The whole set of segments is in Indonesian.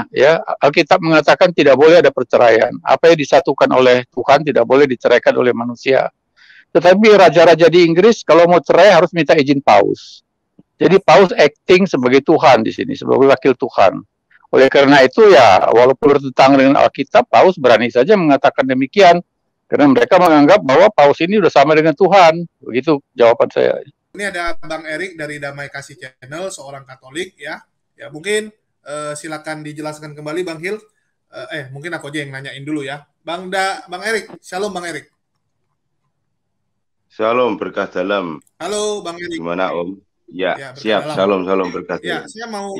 ya, Alkitab mengatakan tidak boleh ada perceraian. Apa yang disatukan oleh Tuhan tidak boleh diceraikan oleh manusia. Tetapi raja-raja di Inggris kalau mau cerai harus minta izin Paus. Jadi Paus acting sebagai Tuhan di sini, sebagai wakil Tuhan. Oleh karena itu ya, walaupun bertentangan dengan Alkitab, Paus berani saja mengatakan demikian. Karena mereka menganggap bahwa Paus ini sudah sama dengan Tuhan. Begitu jawaban saya. Ini ada Bang Erik dari Damai Kasih Channel, seorang Katolik ya. Ya mungkin silakan dijelaskan kembali Bang Hil. Mungkin aku aja yang nanyain dulu ya. Bang Erik, shalom Bang Erik. Shalom berkah dalam. Halo Bang Erik. Gimana Om? Ya siap. Dalam. Shalom berkah dalam. Ya, saya mau.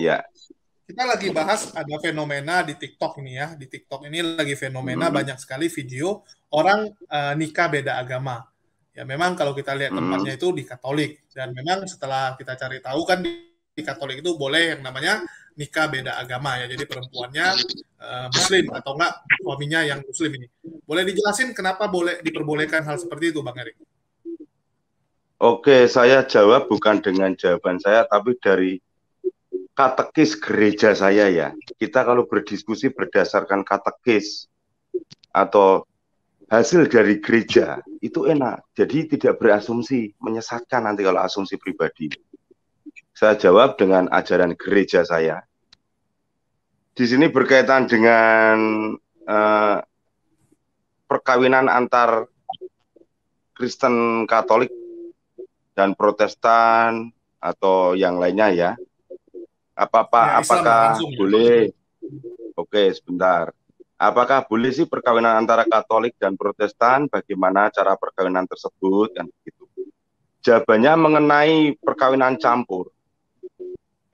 Kita lagi bahas ada fenomena di TikTok ini ya. Di TikTok ini lagi fenomena banyak sekali video orang nikah beda agama. Ya memang kalau kita lihat tempatnya itu di Katolik, dan memang setelah kita cari tahu kan di Katolik itu boleh yang namanya nikah beda agama ya, jadi perempuannya Muslim atau enggak suaminya yang Muslim ini. Boleh dijelasin kenapa boleh diperbolehkan hal seperti itu Bang Erik? Oke, saya jawab bukan dengan jawaban saya, tapi dari katekis gereja saya ya. Kita kalau berdiskusi berdasarkan katekis atau hasil dari gereja itu enak, jadi tidak berasumsi, menyesatkan nanti kalau asumsi pribadi. Saya jawab dengan ajaran gereja saya. Di sini berkaitan dengan perkawinan antar Kristen Katolik dan Protestan atau yang lainnya ya. Apakah boleh? Oke, sebentar. Apakah boleh sih perkawinan antara Katolik dan Protestan? Bagaimana cara perkawinan tersebut? Kan begitu. Jawabannya mengenai perkawinan campur,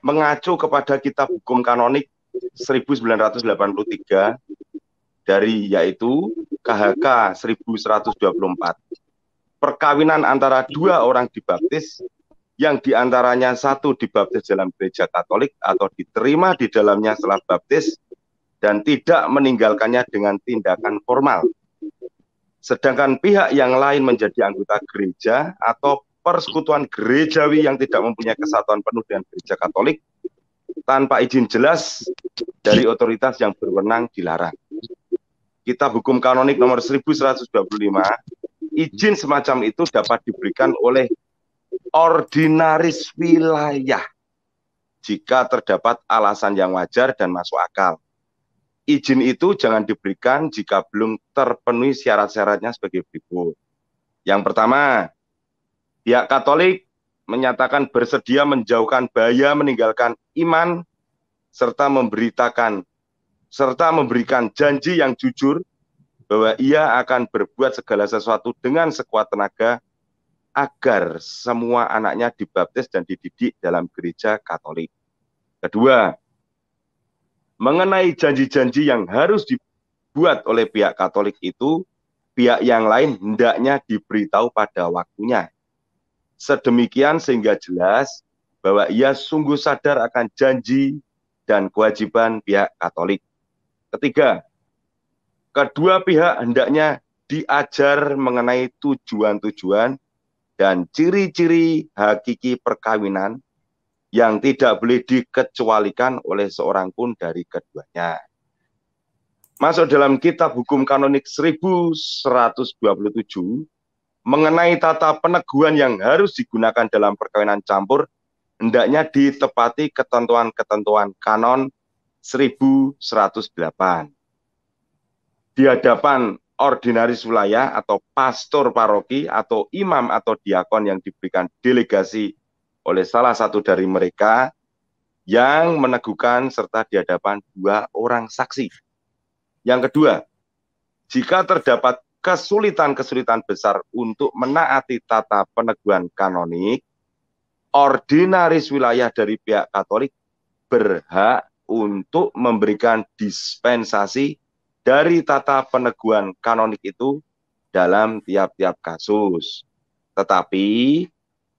mengacu kepada Kitab Hukum Kanonik 1983 dari yaitu KHK 1124. Perkawinan antara dua orang dibaptis yang diantaranya satu dibaptis dalam gereja Katolik atau diterima di dalamnya setelah baptis dan tidak meninggalkannya dengan tindakan formal. Sedangkan pihak yang lain menjadi anggota gereja atau persekutuan gerejawi yang tidak mempunyai kesatuan penuh dengan gereja Katolik tanpa izin jelas dari otoritas yang berwenang dilarang. Kitab Hukum Kanonik nomor 1125, izin semacam itu dapat diberikan oleh ordinaris wilayah jika terdapat alasan yang wajar dan masuk akal. Izin itu jangan diberikan jika belum terpenuhi syarat-syaratnya sebagai berikut. Yang pertama, pihak Katolik menyatakan bersedia menjauhkan bahaya meninggalkan iman serta memberikan janji yang jujur bahwa ia akan berbuat segala sesuatu dengan sekuat tenaga agar semua anaknya dibaptis dan dididik dalam gereja Katolik. Kedua, mengenai janji-janji yang harus dibuat oleh pihak Katolik itu, pihak yang lain hendaknya diberitahu pada waktunya. Sedemikian sehingga jelas bahwa ia sungguh sadar akan janji dan kewajiban pihak Katolik. Ketiga, kedua pihak hendaknya diajar mengenai tujuan-tujuan dan ciri-ciri hakiki perkawinan yang tidak boleh dikecualikan oleh seorang pun dari keduanya. Masuk dalam Kitab Hukum Kanonik 1127 mengenai tata peneguhan yang harus digunakan dalam perkawinan campur, hendaknya ditepati ketentuan-ketentuan kanon 1108. Di hadapan ordinaris wilayah atau pastor paroki atau imam atau diakon yang diberikan delegasi oleh salah satu dari mereka yang meneguhkan serta di hadapan dua orang saksi. Yang kedua, jika terdapat kesulitan-kesulitan besar untuk menaati tata peneguhan kanonik, ordinaris wilayah dari pihak Katolik berhak untuk memberikan dispensasi dari tata peneguhan kanonik itu dalam tiap-tiap kasus. Tetapi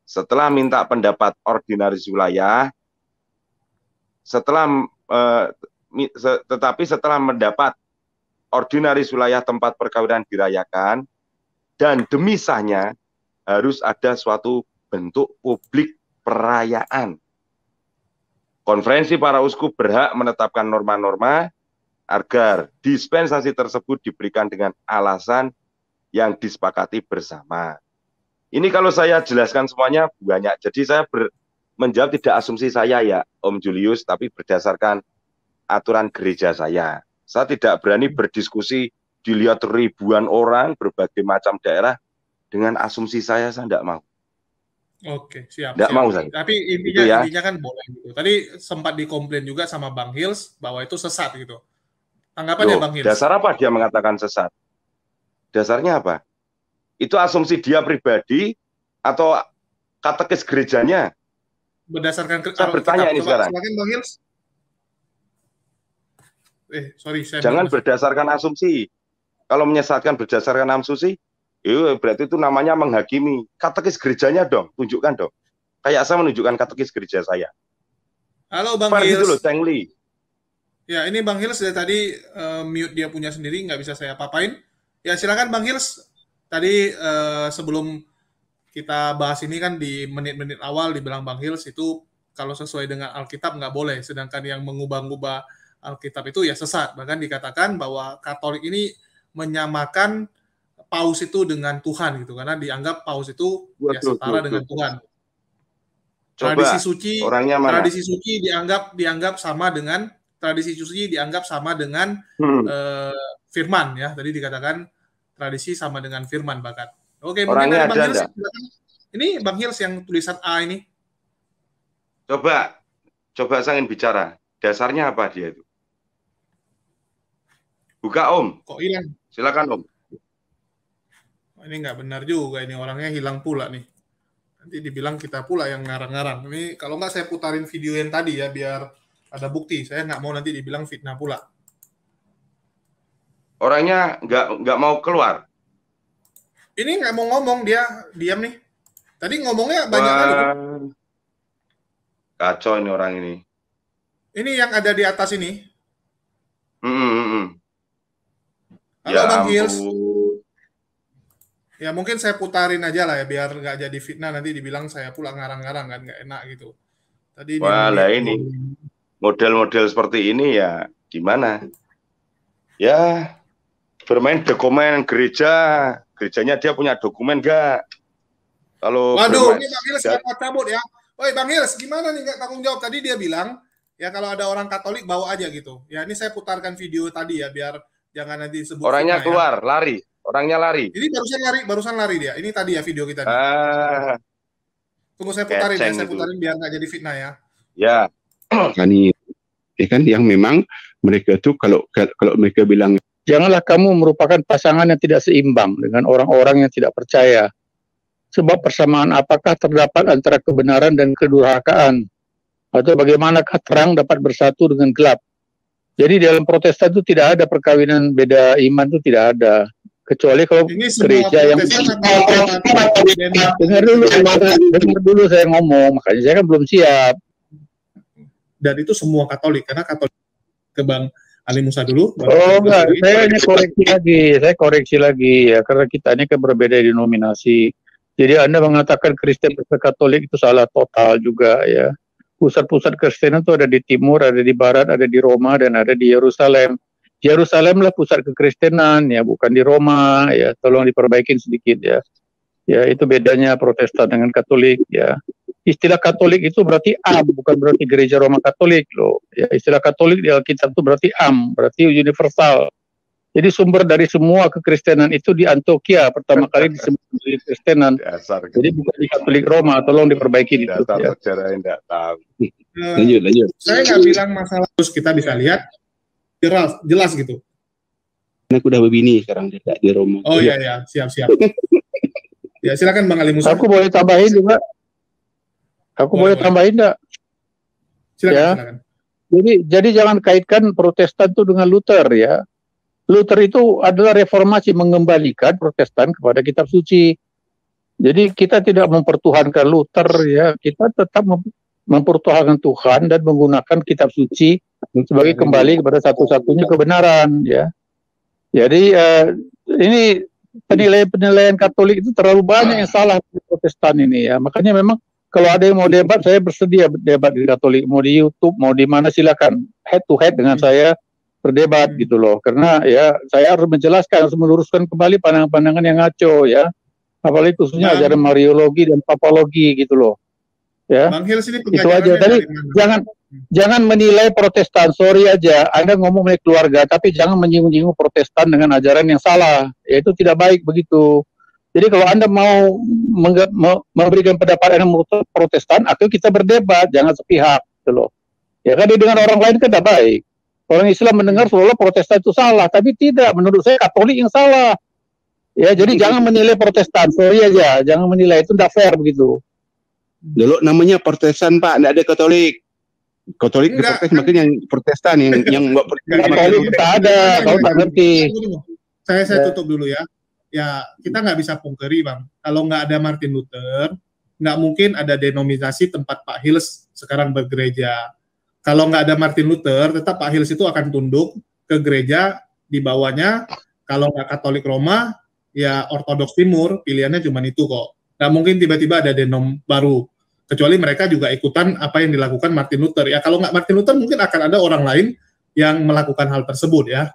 setelah minta pendapat ordinaris wilayah, setelah mendapat ordinaris wilayah tempat perkawinan dirayakan, dan demi sahnya harus ada suatu bentuk publik perayaan. Konferensi para uskup berhak menetapkan norma-norma agar dispensasi tersebut diberikan dengan alasan yang disepakati bersama. Ini kalau saya jelaskan semuanya banyak. Jadi saya menjawab tidak asumsi saya ya, Om Julius, tapi berdasarkan aturan gereja saya. Saya tidak berani berdiskusi dilihat ribuan orang berbagai macam daerah dengan asumsi saya tidak mau. Oke, siap. Tidak mau saya. Tapi intinya kan boleh gitu. Tadi sempat dikomplain juga sama Bang Hils bahwa itu sesat gitu. Tanggapannya Bang Hils? Dasar apa dia mengatakan sesat? Dasarnya apa? Itu asumsi dia pribadi atau katekis gerejanya? Berdasarkan saya bertanya ini sekarang. Silakan Bang Hils. Jangan berdasarkan asumsi. Kalau menyesatkan berdasarkan asumsi, berarti itu namanya menghakimi. Katekis gerejanya dong, tunjukkan dong. Kayak saya menunjukkan katekis gereja saya. Halo Bang Hils. Itu loh, Teng Li. Ya, ini Bang Hils dari tadi mute dia punya sendiri, nggak bisa saya apa-apain. Ya, silakan Bang Hils. Tadi sebelum kita bahas ini kan di menit-menit awal dibilang Bang Hils itu kalau sesuai dengan Alkitab nggak boleh. Sedangkan yang mengubah-ubah Alkitab itu ya sesat. Bahkan dikatakan bahwa Katolik ini menyamakan Paus itu dengan Tuhan gitu, karena dianggap Paus itu ya setara dengan Tuhan. Tradisi suci dianggap sama dengan firman ya. Tadi dikatakan tradisi sama dengan firman bahkan. Oke, mungkin dari Bang Hils. Ini Bang Hils yang tulisan A ini. Coba saya ingin bicara. Dasarnya apa dia itu? Buka Om. Kok hilang? Silakan Om. Ini nggak benar juga, ini orangnya hilang pula nih. Nanti dibilang kita pula yang ngarang-ngarang. Ini kalau nggak saya putarin video yang tadi ya, biar ada bukti. Saya nggak mau nanti dibilang fitnah pula. Orangnya nggak mau keluar. Ini nggak mau ngomong, dia diam nih. Tadi ngomongnya banyak kali. Kacau ini orang ini. Ini yang ada di atas ini. Halo ya Bang Hils. Ya mungkin saya putarin aja lah ya biar nggak jadi fitnah nanti dibilang saya pula ngarang-ngarang kan nggak enak gitu. Tadi ini model-model seperti ini ya gimana? Ya bermain dokumen gerejanya dia punya dokumen nggak? Kalau waduh ini Bang Hils nggak cabut ya. Woi Bang Hils gimana nih nggak tanggung jawab? Tadi dia bilang ya kalau ada orang Katolik bawa aja gitu. Ya ini saya putarkan video tadi ya biar jangan nanti disebut orangnya keluar ya. Lari. Orangnya lari. Ini barusan lari dia. Ini tadi ya video kita. Tunggu saya putarin ya, saya putarin biar nggak jadi fitnah ya. Ya. Kan yang memang mereka tuh kalau mereka bilang janganlah kamu merupakan pasangan yang tidak seimbang dengan orang-orang yang tidak percaya. Sebab persamaan apakah terdapat antara kebenaran dan kedurhakaan? Atau bagaimanakah terang dapat bersatu dengan gelap? Jadi dalam Protestan itu tidak ada perkawinan beda iman, itu tidak ada. Kecuali kalau gereja yang dengar dulu saya ngomong, makanya saya kan belum siap. Dan itu semua Katolik, karena Katolik ke Bang Ali Musa dulu. Oh enggak, saya hanya koreksi lagi ya, karena kita ini kan berbeda denominasi. Jadi Anda mengatakan Kristen Katolik itu salah total juga ya. Pusat-pusat Kristen itu ada di timur, ada di barat, ada di Roma, dan ada di Yerusalem. Yerusalemlah pusat kekristenan ya, bukan di Roma ya. Tolong diperbaikin sedikit ya. Ya itu bedanya Protestan dengan Katolik ya. Istilah Katolik itu berarti am, bukan berarti gereja Roma Katolik loh. Ya istilah Katolik di Alkitab itu berarti am, berarti universal. Jadi sumber dari semua kekristenan itu di Antioquia pertama kali disebut kekristenan. Jadi bukan di Katolik Roma, tolong diperbaiki itu. Dasar sejarah yang tidak tahu. Lanjut. Saya nggak bilang masalah terus kita bisa lihat jelas gitu. Aku udah berbini sekarang tidak di Roma. Oh iya siap. Ya silakan Bang Ali Musa. Aku boleh tambahin juga. Boleh tambahin enggak? Silakan. Jadi jangan kaitkan Protestan itu dengan Luther ya. Luther itu adalah reformasi mengembalikan Protestan kepada kitab suci. Jadi kita tidak mempertuhankan Luther ya, kita tetap mempertuhankan Tuhan dan menggunakan kitab suci sebagai kembali kepada satu-satunya kebenaran ya. Jadi ini penilaian Katolik itu terlalu banyak yang salah di Protestan ini ya. Makanya memang Kalau ada yang mau debat, saya bersedia debat di Katolik. Mau di YouTube, mau di mana silakan. Head to head dengan saya berdebat gitu loh. Karena ya saya harus menjelaskan, harus meluruskan kembali pandangan-pandangan yang ngaco ya. Apalagi khususnya ajaran Mariologi dan Papologi gitu loh. Ya. Bang Hils ini itu aja. Tadi jangan menilai Protestan. Sorry aja, Anda ngomong mengenai keluarga, tapi jangan menyinggung-nyinggung Protestan dengan ajaran yang salah. Ya, itu tidak baik begitu. Jadi kalau Anda mau memberikan pendapat Anda menurut Protestan, atau kita berdebat, jangan sepihak gitu loh. Ya kan dengan orang lain kan tidak baik. Orang Islam mendengar seolah Protestan itu salah, tapi tidak. Menurut saya Katolik yang salah. Ya, jadi jangan menilai Protestan. Sorry aja, jangan menilai, itu tidak fair begitu. Dulu namanya Protestan Pak, tidak ada Katolik. Katolik Protestan makanya yang Protestan yang buat Katolik tak ada, kalau tak ngerti. Saya tutup dulu ya. Ya kita nggak bisa pungkiri Bang, kalau nggak ada Martin Luther, nggak mungkin ada denominasi tempat Pak Hils sekarang bergereja. Kalau nggak ada Martin Luther, tetap Pak Hils itu akan tunduk ke gereja di bawahnya. Kalau nggak Katolik Roma, ya Ortodoks Timur, pilihannya cuma itu kok. Nggak mungkin tiba-tiba ada denom baru. Kecuali mereka juga ikutan apa yang dilakukan Martin Luther. Ya kalau nggak Martin Luther, mungkin akan ada orang lain yang melakukan hal tersebut ya.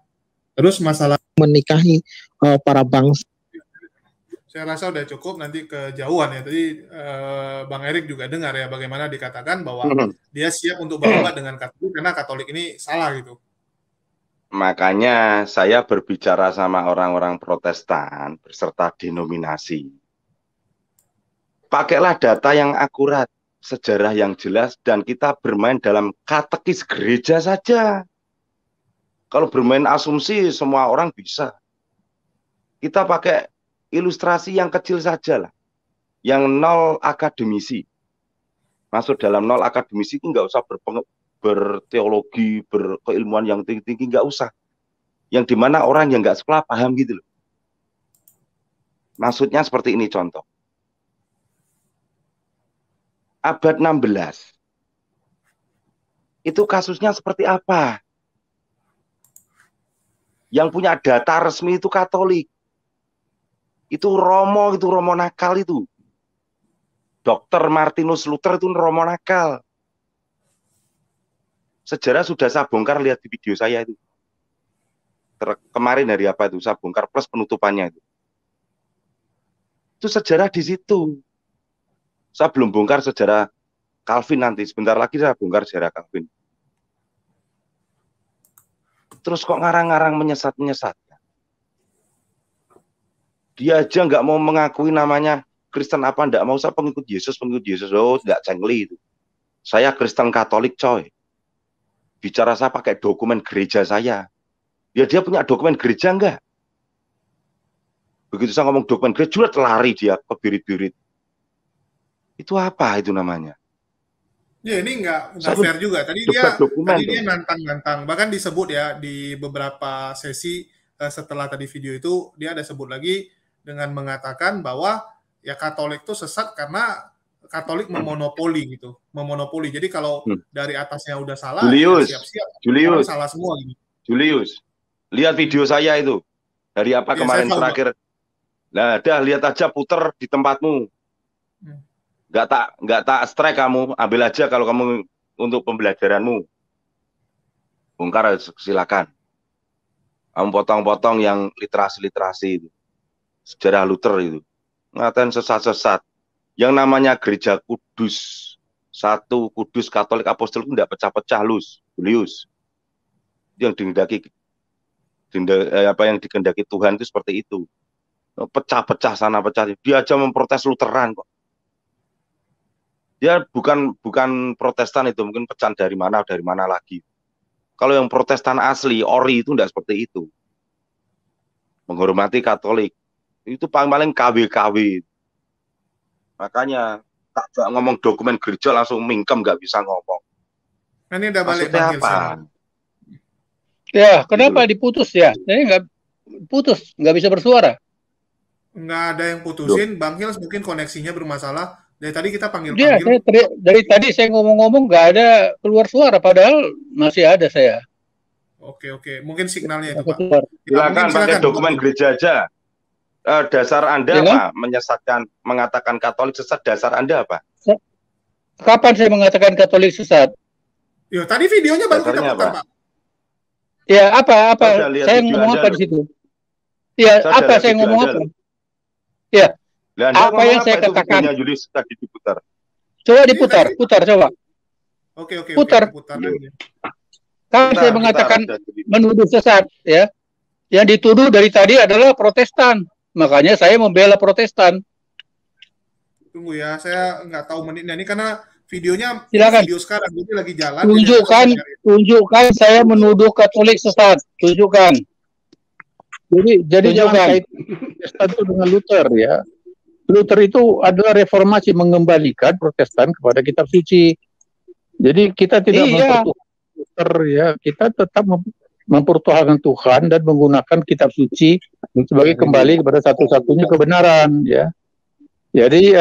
Terus masalah menikahi para bangsa. Saya rasa udah cukup, nanti kejauhan ya. Tadi Bang Erik juga dengar ya bagaimana dikatakan bahwa dia siap untuk berdebat dengan Katolik karena Katolik ini salah gitu. Makanya saya berbicara sama orang-orang Protestan beserta denominasi. Pakailah data yang akurat, sejarah yang jelas, dan kita bermain dalam katekis gereja saja. Kalau bermain asumsi semua orang bisa. Kita pakai ilustrasi yang kecil saja lah. Yang nol akademisi. Masuk dalam nol akademisi itu nggak usah berteologi, berkeilmuan yang tinggi-tinggi, nggak usah. Yang dimana orang yang nggak sekolah paham gitu loh. Maksudnya seperti ini contoh. Abad 16. Itu kasusnya seperti apa? Yang punya data resmi itu Katolik. Itu Romo nakal itu. Dr. Martinus Luther itu Romo nakal. Sejarah sudah saya bongkar, lihat di video saya itu. Kemarin hari apa itu, saya bongkar plus penutupannya itu. Itu sejarah di situ. Saya belum bongkar sejarah Calvin nanti. Sebentar lagi saya bongkar sejarah Calvin. Terus kok ngarang-ngarang menyesat-menyesat. Dia aja nggak mau mengakui namanya Kristen apa, nggak mau, saya pengikut Yesus. Oh, nggak cengli itu. Saya Kristen Katolik coy. Bicara saya pakai dokumen gereja saya. Ya dia punya dokumen gereja enggak? Begitu saya ngomong dokumen gereja, lari dia ke birit-birit. Itu apa itu namanya? Ya ini nggak fair juga. Tadi dia nantang-nantang. Bahkan disebut ya di beberapa sesi setelah tadi video itu, dia ada sebut lagi dengan mengatakan bahwa ya Katolik itu sesat karena Katolik memonopoli gitu. Memonopoli. Jadi kalau dari atasnya udah salah, Julius, ya siap-siap. Julius, salah semua gitu. Julius, lihat video saya itu. Dari apa kemarin terakhir. Nah, dah lihat aja, puter di tempatmu. Nggak tak strike kamu, ambil aja kalau kamu untuk pembelajaranmu. Bongkar silakan. Kamu potong-potong yang literasi-literasi itu. Sejarah Luther itu. Ngatain sesat-sesat. Yang namanya gereja kudus. Satu kudus Katolik Apostol itu tidak pecah-pecah, Julius. Yang dikehendaki Tuhan itu seperti itu. Pecah-pecah sana, pecah. Dia aja memprotes Lutheran kok. Dia bukan Protestan itu, mungkin pecahan dari mana lagi. Kalau yang Protestan asli, ori itu tidak seperti itu. Menghormati Katolik. Itu paling KW-KW. Makanya tak ngomong dokumen gereja langsung mingkem, nggak bisa ngomong. Ini udah balik apa? Ya, kenapa diputus ya? Jadi nggak putus, nggak bisa bersuara. Nggak ada yang putusin. Bang Hils mungkin koneksinya bermasalah. Dari tadi kita panggil. Iya, dari tadi saya ngomong-ngomong nggak ada keluar suara, padahal masih ada saya. Oke. Mungkin signalnya itu, Pak. Silakan pakai dokumen gereja aja. Dasar Anda apa? Menyesatkan, mengatakan Katolik sesat, dasar Anda apa? Kapan saya mengatakan Katolik sesat? Yo, tadi videonya baru kita putar, Pak. Ya, apa? Saya ngomong apa di situ? Ya, apa saya ngomong apa? Ya, apa yang saya katakan? Julius tadi diputar. Coba diputar, coba. Oke. Putar. Kan saya mengatakan menuduh sesat, ya. Yang dituduh dari tadi adalah Protestan. Makanya saya membela Protestan. Tunggu ya, saya nggak tahu menitnya ini karena videonya silakan. Video sekarang jadi lagi jalan. Tunjukkan saya menuduh Katolik sesat. Tunjukkan. Jadi jangan kait Protestan itu dengan Luther, ya. Luther itu adalah reformasi, mengembalikan Protestan kepada kitab suci. Jadi kita tidak mempertuhankan Luther, ya. Kita tetap mempertuhankan Tuhan dan menggunakan kitab suci sebagai kembali kepada satu-satunya kebenaran, ya. Jadi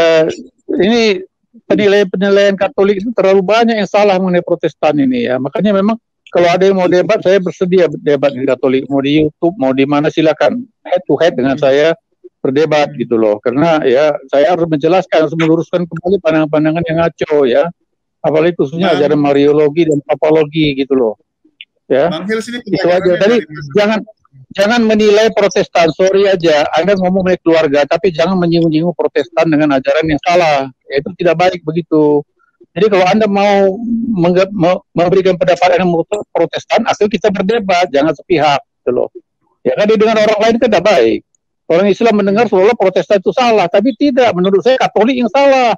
ini penilaian Katolik itu terlalu banyak yang salah mengenai Protestan ini, ya. Makanya memang kalau ada yang mau debat, saya bersedia debat di Katolik, mau di YouTube, mau di mana, silakan head to head dengan saya berdebat gitu loh. Karena ya saya harus menjelaskan, harus meluruskan kembali pandangan-pandangan yang ngaco, ya. Apalagi khususnya ajaran Mariologi dan Papologi gitu loh. Ya. Itu aja. Tadi jangan menilai Protestan, sorry aja. Anda ngomong mengenai keluarga, tapi jangan menyinggung-nyinggung Protestan dengan ajaran yang salah. Ya, itu tidak baik begitu. Jadi kalau Anda mau memberikan pendapat yang menurut Protestan, asal kita berdebat, jangan sepihak, gitu loh. Ya kan dengan orang lain kan tidak baik. Orang Islam mendengar seolah Protestan itu salah, tapi tidak. Menurut saya Katolik yang salah.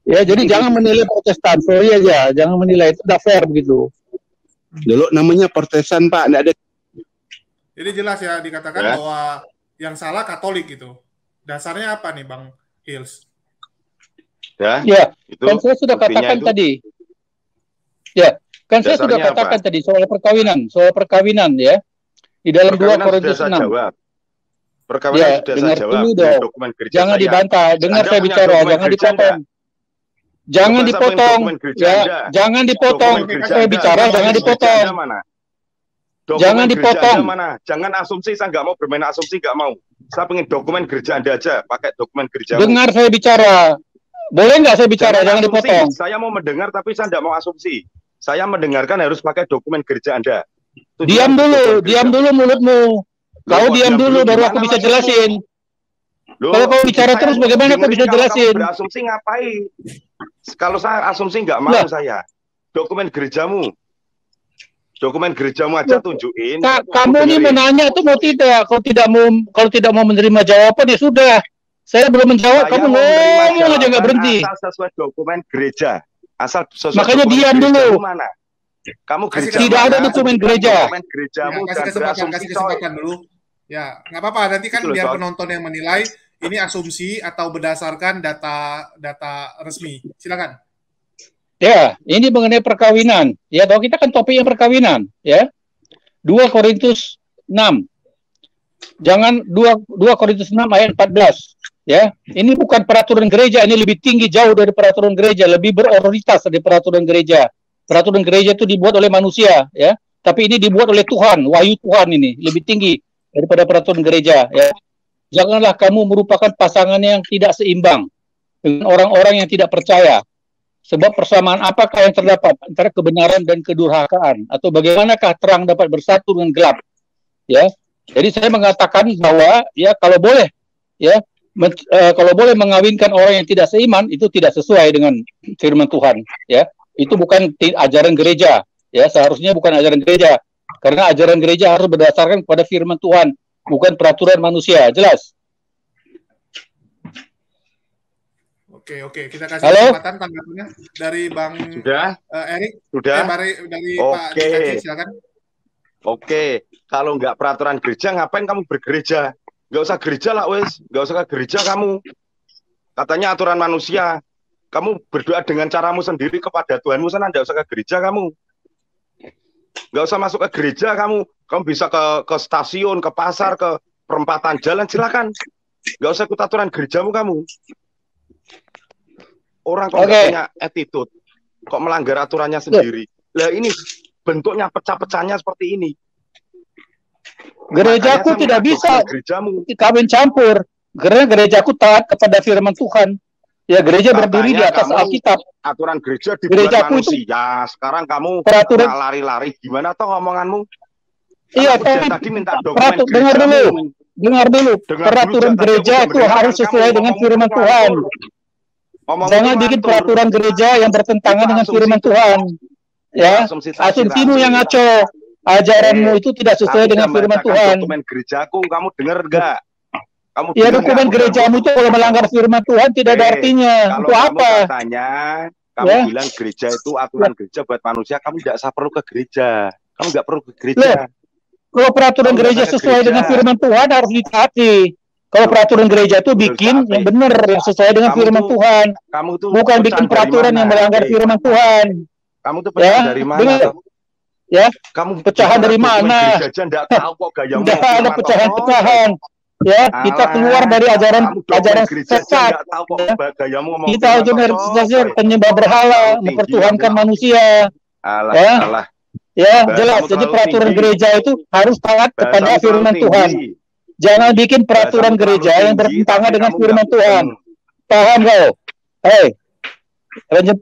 Ya, jadi jangan menilai Protestan, sorry aja, jangan menilai, itu tidak fair begitu. Dulu namanya Protestan, Pak, tidak ada. Jadi jelas ya dikatakan bahwa yang salah Katolik gitu. Dasarnya apa nih, Bang Hills? Ya, itu kan saya sudah katakan itu tadi. Ya, kan saya sudah katakan tadi soal perkawinan, ya. Di dalam 2 Korintus 6. Perkawinan ya, sudah dengar saya jawab. Dulu dong. Jangan dibantah, dengar saya bicara, jangan dipotong. Jangan dipotong, ya. Jangan dipotong. Saya bicara, jangan dipotong. Jangan dipotong. Jangan asumsi, saya nggak mau bermain asumsi, nggak mau. Saya pengen dokumen gereja Anda aja, pakai dokumen gereja. Dengar saya bicara. Boleh nggak saya bicara? Jangan dipotong. Saya mau mendengar, tapi saya nggak mau asumsi. Saya mendengarkan harus pakai dokumen gereja Anda. Diam dulu mulutmu. Kau diam dulu, baru aku bisa jelasin. Kalau kau bicara terus, bagaimana aku bisa jelasin? Berasumsi ngapain? Kalau saya asumsi nggak mau saya. Dokumen gerejamu. Dokumen gerejamu aja tunjukin. Kamu ini menanya itu mau tidak? Kalau tidak mau menerima jawaban ya sudah. Saya belum menjawab. Kamu ngomong aja nggak berhenti. Asal sesuai dokumen gereja. Asal sesuai. Makanya diam dulu. Mana? Kamu tidak ada dokumen gereja. Dokumen gerejamu kasih kesempatan dulu. Ya, nggak apa-apa. Nanti kan biar penonton yang menilai ini asumsi atau berdasarkan data resmi. Silakan. Ya, ini mengenai perkawinan. Ya, kalau kita kan topiknya perkawinan, ya. 2 Korintus 6. Jangan 2 Korintus 6 ayat 14, ya. Ini bukan peraturan gereja, ini lebih tinggi jauh dari peraturan gereja, lebih beroritas dari peraturan gereja. Peraturan gereja itu dibuat oleh manusia, ya. Tapi ini dibuat oleh Tuhan, wahyu Tuhan ini lebih tinggi daripada peraturan gereja, ya. Janganlah kamu merupakan pasangan yang tidak seimbang dengan orang-orang yang tidak percaya. Sebab persamaan apakah yang terdapat antara kebenaran dan kedurhakaan? Atau bagaimanakah terang dapat bersatu dengan gelap? Ya, jadi saya mengatakan bahwa ya kalau boleh, ya kalau boleh mengawinkan orang yang tidak seiman itu tidak sesuai dengan firman Tuhan. Ya, itu bukan ajaran gereja. Ya, seharusnya bukan ajaran gereja. Karena ajaran gereja harus berdasarkan kepada firman Tuhan, bukan peraturan manusia. Jelas? Oke, kita kasih kesempatan tanggapannya dari Bang Erik. Sudah. Dari Pak Dikaji, silakan. Oke, kalau nggak peraturan gereja, ngapain kamu bergereja? Nggak usah gereja lah, wes. Nggak usah ke gereja kamu. Katanya aturan manusia. Kamu berdoa dengan caramu sendiri kepada Tuhanmu sana, nggak usah ke gereja kamu. Nggak usah masuk ke gereja kamu. Kamu bisa ke stasiun, ke pasar, ke perempatan jalan, silakan. Nggak usah ikut aturan gerejamu kamu. Orang kok nggak punya attitude, kok melanggar aturannya sendiri. Lah ini bentuknya pecah-pecahnya seperti ini. Gerejaku tidak bisa kawin campur, karena gerejaku taat kepada firman Tuhan. Ya, gereja berdiri di Katanya atas kamu Alkitab. aturan gereja dibuat Gerejaku itu manusia. Sekarang kamu peraturan. lari-lari. Gimana toh omonganmu? Iya, Kan aku tadi minta dokumen dengar dulu. gerejamu. Dengar dulu. Dengar Peraturan dulu, tadi gereja aku itu udah harus mendengarkan sesuai kamu. dengan Ngomongmu firman tuh Tuhan. ngelantur. Ngomongmu Jangan tuh bikin ngelantur. peraturan gereja yang bertentangan Itu dengan asumsi firman itu. Tuhan. Itu Ya, asumsi asumsimu yang tafsir. ngaco. Ajaranmu itu tidak sesuai Kamu dengan udah firman bacakan Tuhan. dokumen gerejaku, kamu dengar nggak? Kamu Ya, dengar dokumen nggak? gerejamu itu kalau melanggar firman Tuhan tidak ada artinya. Kalau Untuk kamu apa? katanya, kamu Ya. bilang gereja itu aturan gereja buat manusia, kamu nggak usah perlu ke gereja. Kamu nggak perlu ke gereja. Loh, kalau peraturan Kamu nggak gereja usah ke sesuai gereja. dengan firman Tuhan harus ditaati. Kalau peraturan gereja itu bikin Taati. yang benar, yang sesuai dengan Kamu firman tuh- Tuhan. Kamu tuh Bukan pecahan bikin dari peraturan mana? yang melanggar firman Tuhan. Kamu tuh pecahan Ya, dari mana? dengar. Toh? Ya, Kamu pecahan bicara dari dokumen mana? gereja aja nggak tahu kok gayamu Tidak ada firman pecahan-pecahan. Ya, kita Alah, keluar dari kamu ajaran dokumen gereja aja sesat. nggak tahu kok Ya. gayamu ngomong Kita firman organisasi toh. penyembah berhala, Terlalu tinggi, mempertuhankan kamu. manusia. Alah, Ya. alah. Ya, Bahasamu jelas. Jadi terlalu peraturan tinggi. gereja itu harus taat kepada Bahasamu terlalu firman Tuhan. tinggi. Jangan bikin peraturan Bahasamu terlalu gereja yang tinggi, bertentangan tapi dengan kamu firman nggak Tuhan. mudeng. Paham kau?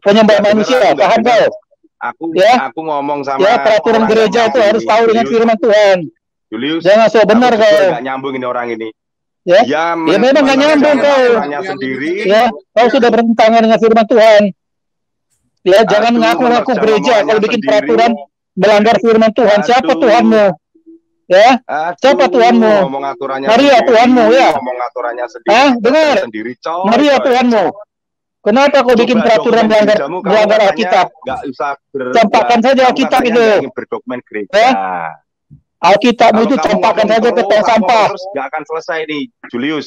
Penyembah Nggak manusia, dengar, aku nggak paham dengar. kau? Aku Ya. aku ngomong sama Ya, peraturan orang gereja nggak itu nyambung harus ini. tahu dengan firman Tuhan. Julius, Jangan sok benar aku jujur kau. nggak nyambung ini orang ini. Ya, Ya, ya memang nggak nyambung kau. aturannya sendiri. Ya, kau sudah bertentangan dengan firman Tuhan. Ya, jangan Aduh, ngaku-ngaku menerjang gereja omongannya kalau bikin sendiri. peraturan melanggar firman Tuhan. Siapa Aduh. Tuhanmu? Ya, Aduh, siapa Tuhanmu? ngomong aturannya Maria sendiri, Tuhanmu, ya? ngomong aturannya sendiri. Hah, dengar. Sendiri, coy. Maria Tuhanmu. Kenapa kau bikin Coba peraturan dokumen melanggar gerejamu, kamu melanggar katanya Alkitab? nggak usah Campakkan saja kamu Alkitab katanya itu. nggak ingin berdokumen gereja. Ya? Alkitabmu Kalau itu kamu campakkan ngomong saja ke terus, tong aku sampah. terus nggak akan selesai nih, Julius.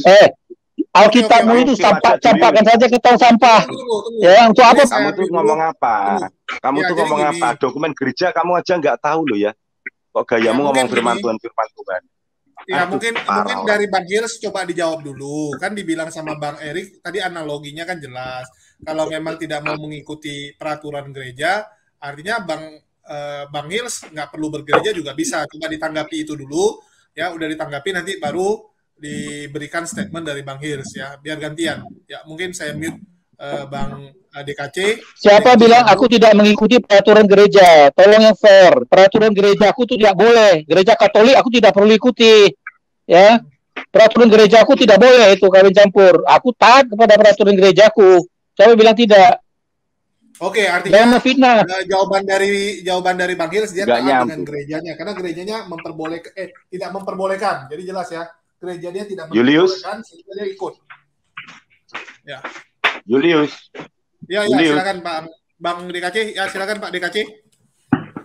Alkitabmu Oke, itu oke, aja, campakkan Julius. saja ke tong sampah. Tunggu. Ya, untuk apa? Ini saya Kamu tuh dulu. ngomong apa? Tunggu. Kamu Ya, tuh jadi ngomong gini. apa? Dokumen gereja kamu aja nggak tahu loh ya. Kok gayamu Ya, ngomong mungkin firman gini. Tuhan. Ya, Aduh, mungkin parah orang. dari Bang Hils coba dijawab dulu. Kan dibilang sama Bang Erik tadi analoginya kan jelas. Kalau memang tidak mau mengikuti peraturan gereja, artinya Bang Hils nggak perlu bergereja juga bisa. Coba ditanggapi itu dulu. Ya, udah ditanggapi nanti baru diberikan statement dari Bang Hils ya. Biar gantian. Ya, mungkin saya mute Bang DKC. Siapa DKC bilang saya aku mute. tidak mengikuti peraturan gereja? Tolong yang fair. Peraturan gereja aku itu tidak boleh. Gereja Katolik aku tidak perlu ikuti. Ya. Peraturan gereja aku tidak boleh itu kawin campur. Aku taat kepada peraturan gerejaku. Siapa bilang tidak? Oke, Jangan artinya memfitnah. jawaban dari Bang Hils dia Nggak taat dengan nyambung. gerejanya karena gerejanya tidak memperbolehkan. Jadi jelas ya, gereja dia tidak Julius. memperbolehkan sehingga dia ikut. Ya. Julius, Ya, Julius. silakan Bang DKC. Ya, silakan Pak DKC.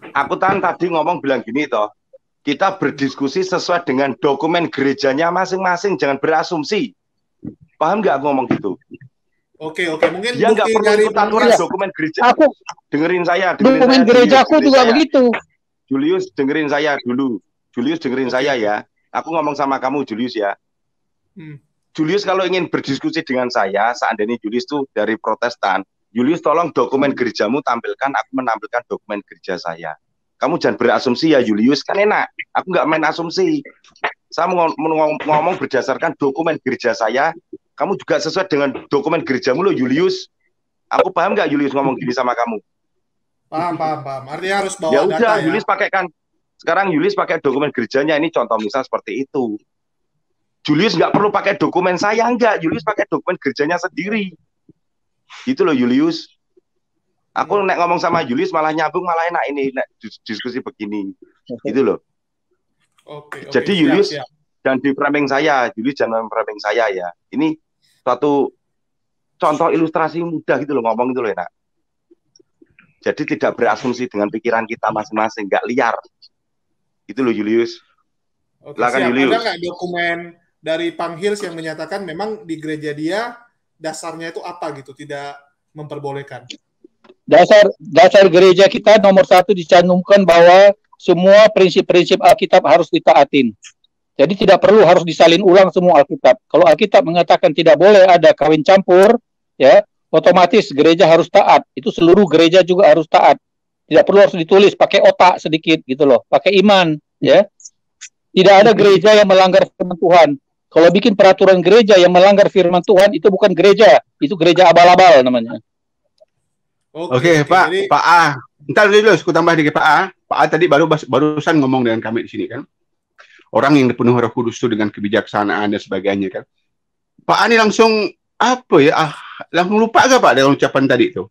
aku tadi ngomong bilang gini toh. Kita berdiskusi sesuai dengan dokumen gerejanya masing-masing, jangan berasumsi. Paham nggak aku ngomong gitu? Oke. Mungkin Dia nggak bukti perlu dari ikut Bang aturan Hils. dokumen gereja. Aku Dengerin saya. dokumen gerejaku Julius, juga saya. begitu. Julius, dengerin saya dulu. Julius, dengerin Oke. saya ya. Aku ngomong sama kamu, Julius ya. Julius kalau ingin berdiskusi dengan saya, seandainya Julius tuh dari Protestan, Julius tolong dokumen gerejamu tampilkan, aku menampilkan dokumen gereja saya. Kamu jangan berasumsi ya Julius, kan enak. Aku nggak main asumsi. Saya ngomong berdasarkan dokumen gereja saya. Kamu juga sesuai dengan dokumen gerejamu loh Julius. Aku paham nggak Julius ngomong gini sama kamu? Paham. Artinya harus bawa Ya data udah, ya. Julius pakai kan. Sekarang Julius pakai dokumen gerejanya. Ini contoh misal seperti itu. Julius nggak perlu pakai dokumen saya, enggak. Julius pakai dokumen gerejanya sendiri. Gitu loh Julius. Aku nek ngomong sama Julius malah nyambung, malah enak ini nek diskusi begini. Gitu loh. Oke. Jadi siap, Julius siap. dan di framing saya, Julius jangan framing saya ya. Ini suatu contoh ilustrasi mudah gitu loh ngomong itu loh enak. Jadi tidak berasumsi dengan pikiran kita masing-masing, nggak liar. Itu loh Julius. Oke, Silakan, siap. Julius. Ada nggak dokumen dari Bang Hils yang menyatakan memang di gereja dia dasarnya itu apa gitu, tidak memperbolehkan? Dasar gereja kita nomor 1 dicantumkan bahwa semua prinsip-prinsip Alkitab harus ditaatin. Jadi tidak perlu harus disalin ulang semua Alkitab. Kalau Alkitab mengatakan tidak boleh ada kawin campur, ya otomatis gereja harus taat. Itu seluruh gereja juga harus taat. Tidak perlu harus ditulis, pakai otak sedikit gitu loh, pakai iman, ya. Tidak ada gereja yang melanggar firman Tuhan. Kalau bikin peraturan gereja yang melanggar firman Tuhan, itu bukan gereja, itu gereja abal-abal namanya. Oke, Pak, jadi... Pak A. Ntar dulu, aku tambah dikit Pak A. Pak A tadi barusan ngomong dengan kami di sini kan. Orang yang dipenuhi Roh Kudus itu dengan kebijaksanaan dan sebagainya kan. Pak A ini langsung apa ya? Langsung lupa gak Pak dengan ucapan tadi itu?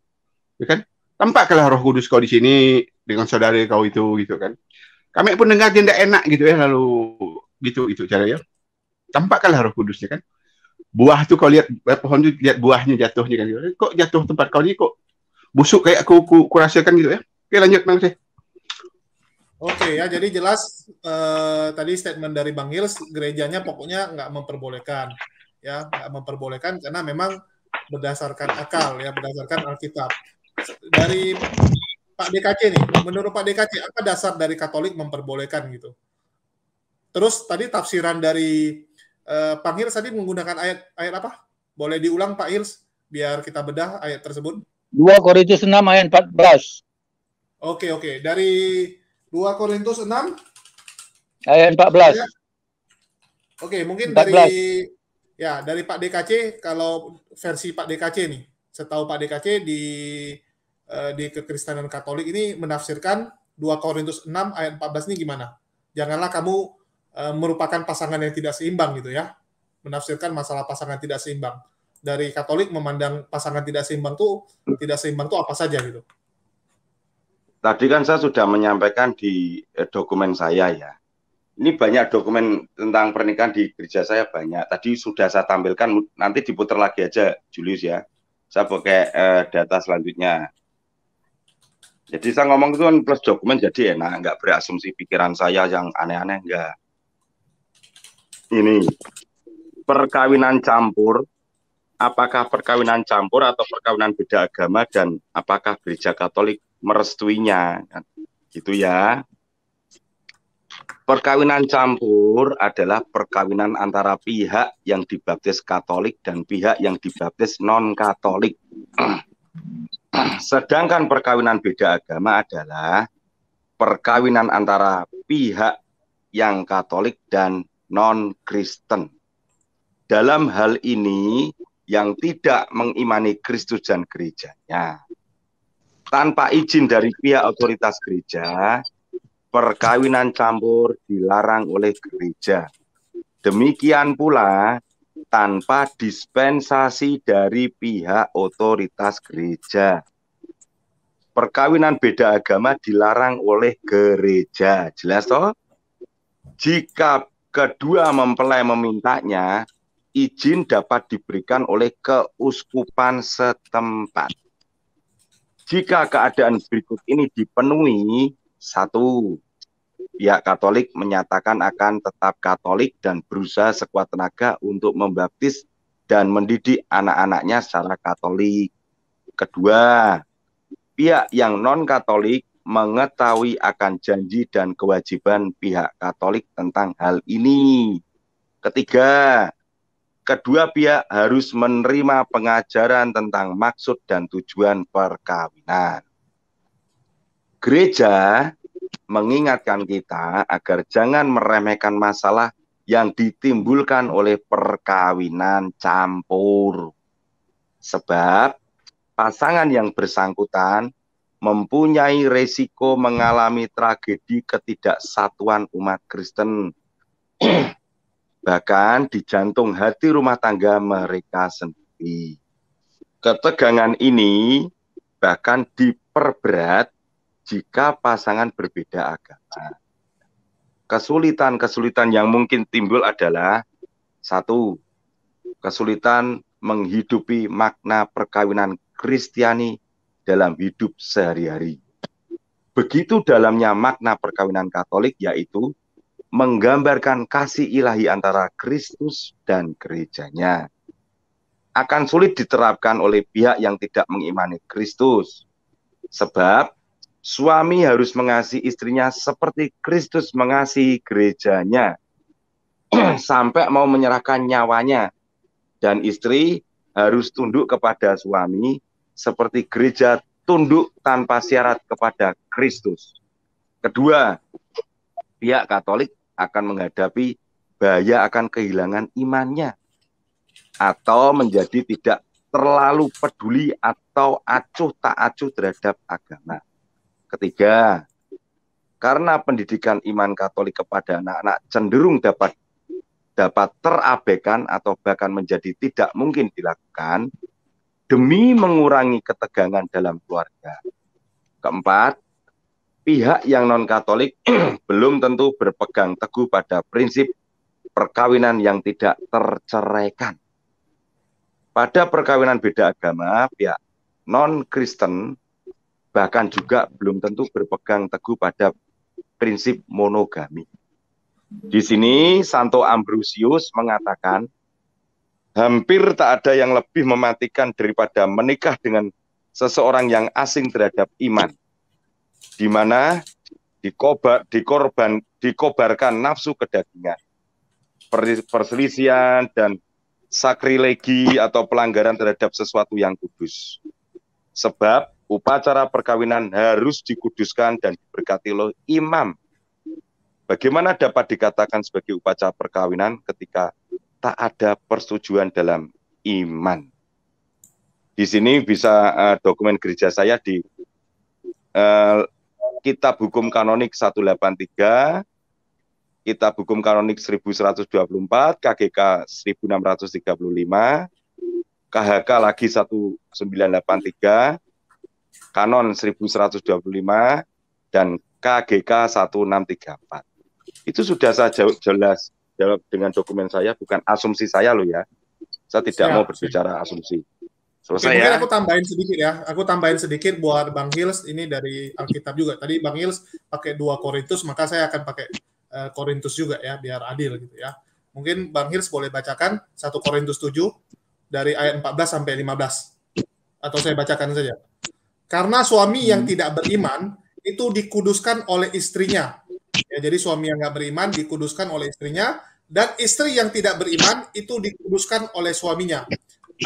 Ya kan? Tampaklah Roh Kudus kau di sini dengan saudara kau itu gitu kan. Kami pun dengar dia tidak enak gitu ya, lalu gitu caranya. Tampaklah Roh Kudus ya kan. Buah tuh kau lihat pohon tuh, lihat buahnya jatuhnya kan. Kok jatuh tempat kau ini kok busuk kayak aku rasakan gitu ya. Oke, lanjut Bang Seh. Oke ya, jadi jelas tadi statement dari Bang Hils, gerejanya pokoknya nggak memperbolehkan, ya nggak memperbolehkan karena memang berdasarkan akal ya, berdasarkan Alkitab. Dari Pak DKC nih, menurut Pak DKC apa dasar dari Katolik memperbolehkan gitu? Terus tadi tafsiran dari Bang Hils tadi menggunakan ayat apa? Boleh diulang Pak Hils biar kita bedah ayat tersebut? 2 Korintus 6 ayat 14. Oke. Dari 2 Korintus 6 ayat 14. Ya. Oke, mungkin 14. dari Pak DKC, kalau versi Pak DKC nih, setahu Pak DKC di kekristenan Katolik ini menafsirkan 2 Korintus 6 ayat 14 ini gimana? Janganlah kamu merupakan pasangan yang tidak seimbang gitu ya. Menafsirkan masalah pasangan tidak seimbang. Dari Katolik memandang pasangan tidak seimbang tuh apa saja gitu. Tadi kan saya sudah menyampaikan di dokumen saya ya. Ini banyak dokumen tentang pernikahan di gereja saya banyak. Tadi sudah saya tampilkan, nanti diputar lagi aja Julius ya. Saya pakai data selanjutnya. Jadi saya ngomong itu kan plus dokumen jadi enak, nggak berasumsi pikiran saya yang aneh-aneh, enggak. Ini perkawinan campur, apakah perkawinan campur atau perkawinan beda agama dan apakah gereja Katolik merestuinya, gitu ya. Perkawinan campur adalah perkawinan antara pihak yang dibaptis Katolik dan pihak yang dibaptis non-Katolik. Sedangkan perkawinan beda agama adalah perkawinan antara pihak yang Katolik dan non-Kristen. Dalam hal ini, yang tidak mengimani Kristus dan gerejanya, tanpa izin dari pihak otoritas gereja, perkawinan campur dilarang oleh gereja. Demikian pula tanpa dispensasi dari pihak otoritas gereja. Perkawinan beda agama dilarang oleh gereja. Jelas toh? Jika kedua mempelai memintanya, izin dapat diberikan oleh keuskupan setempat. Jika keadaan berikut ini dipenuhi, 1, pihak Katolik menyatakan akan tetap Katolik dan berusaha sekuat tenaga untuk membaptis dan mendidik anak-anaknya secara Katolik. 2, pihak yang non-Katolik mengetahui akan janji dan kewajiban pihak Katolik tentang hal ini. 3, kedua pihak harus menerima pengajaran tentang maksud dan tujuan perkawinan. Gereja mengingatkan kita agar jangan meremehkan masalah yang ditimbulkan oleh perkawinan campur. Sebab pasangan yang bersangkutan mempunyai resiko mengalami tragedi ketidaksatuan umat Kristen. Bahkan di jantung hati rumah tangga mereka sendiri. Ketegangan ini bahkan diperberat jika pasangan berbeda agama. Kesulitan-kesulitan yang mungkin timbul adalah 1, kesulitan menghidupi makna perkawinan Kristiani dalam hidup sehari-hari. Begitu dalamnya makna perkawinan Katolik, yaitu menggambarkan kasih ilahi antara Kristus dan gerejanya. Akan sulit diterapkan oleh pihak yang tidak mengimani Kristus. Sebab suami harus mengasihi istrinya seperti Kristus mengasihi gerejanya. Sampai mau menyerahkan nyawanya. Dan istri harus tunduk kepada suami seperti gereja tunduk tanpa syarat kepada Kristus. 2, pihak Katolik akan menghadapi bahaya akan kehilangan imannya atau menjadi tidak terlalu peduli atau acuh tak acuh terhadap agama. Ketiga, karena pendidikan iman Katolik kepada anak-anak cenderung dapat terabaikan atau bahkan menjadi tidak mungkin dilakukan demi mengurangi ketegangan dalam keluarga. Keempat, pihak yang non-Katolik belum tentu berpegang teguh pada prinsip perkawinan yang tidak terceraikan. Pada perkawinan beda agama, pihak non-Kristen bahkan juga belum tentu berpegang teguh pada prinsip monogami. Di sini Santo Ambrosius mengatakan, hampir tak ada yang lebih mematikan daripada menikah dengan seseorang yang asing terhadap iman, di mana dikobarkan nafsu kedagingan, perselisihan, dan sakrilegi atau pelanggaran terhadap sesuatu yang kudus. Sebab upacara perkawinan harus dikuduskan dan diberkati oleh imam. Bagaimana dapat dikatakan sebagai upacara perkawinan ketika tak ada persetujuan dalam iman? Di sini bisa dokumen gereja saya di Kitab Hukum Kanonik 183, Kitab Hukum Kanonik 1124, KGK 1635, KHK lagi 1983, Kanon 1125, dan KGK 1634. Itu sudah saya jawab dengan dokumen saya, bukan asumsi saya loh ya. Saya tidak mau berbicara asumsi. Selesai. Mungkin aku tambahin sedikit ya. Aku tambahin sedikit buat Bang Hils, ini dari Alkitab juga. Tadi Bang Hils pakai 2 Korintus, maka saya akan pakai Korintus juga ya, biar adil gitu ya. Mungkin Bang Hils boleh bacakan 1 Korintus 7 dari ayat 14 sampai 15. Atau saya bacakan saja. Karena suami yang tidak beriman itu dikuduskan oleh istrinya. Ya, jadi suami yang nggak beriman dikuduskan oleh istrinya, dan istri yang tidak beriman itu dikuduskan oleh suaminya.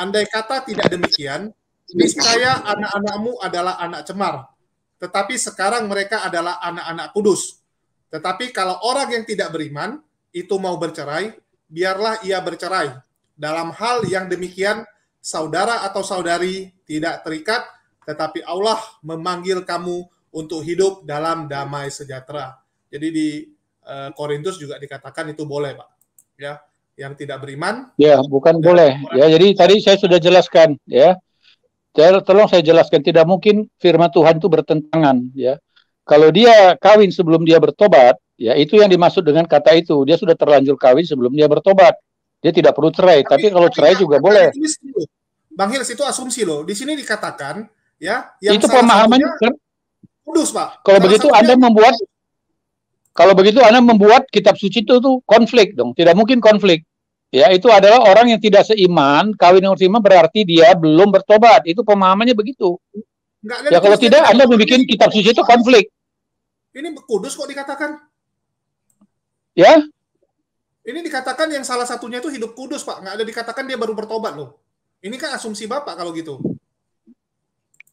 Andai kata tidak demikian, niscaya anak-anakmu adalah anak cemar, tetapi sekarang mereka adalah anak-anak kudus. Tetapi kalau orang yang tidak beriman itu mau bercerai, biarlah ia bercerai. Dalam hal yang demikian, saudara atau saudari tidak terikat, tetapi Allah memanggil kamu untuk hidup dalam damai sejahtera. Jadi di Korintus juga dikatakan itu boleh, Pak. Ya, yang tidak beriman. Ya, bukan boleh. Ya, jadi tadi saya sudah jelaskan, ya. Tolong saya jelaskan, tidak mungkin firman Tuhan itu bertentangan, ya. Kalau dia kawin sebelum dia bertobat, ya itu yang dimaksud dengan kata itu. Dia sudah terlanjur kawin sebelum dia bertobat. Dia tidak perlu cerai. Tapi kalau cerai juga boleh. Bang Hils, itu asumsi loh. Di sini dikatakan, ya, yang itu pemahamannya kan kudus, Pak. Kalau begitu Anda membuat kitab suci itu tuh konflik dong. Tidak mungkin konflik. Ya, itu adalah orang yang tidak seiman, kawin yang seiman berarti dia belum bertobat. Itu pemahamannya begitu. Ya kalau tidak, Anda membuat kitab suci itu konflik. Ini kudus kok dikatakan? Ya? Ini dikatakan yang salah satunya itu hidup kudus, Pak. Nggak ada dikatakan dia baru bertobat loh. Ini kan asumsi Bapak kalau gitu.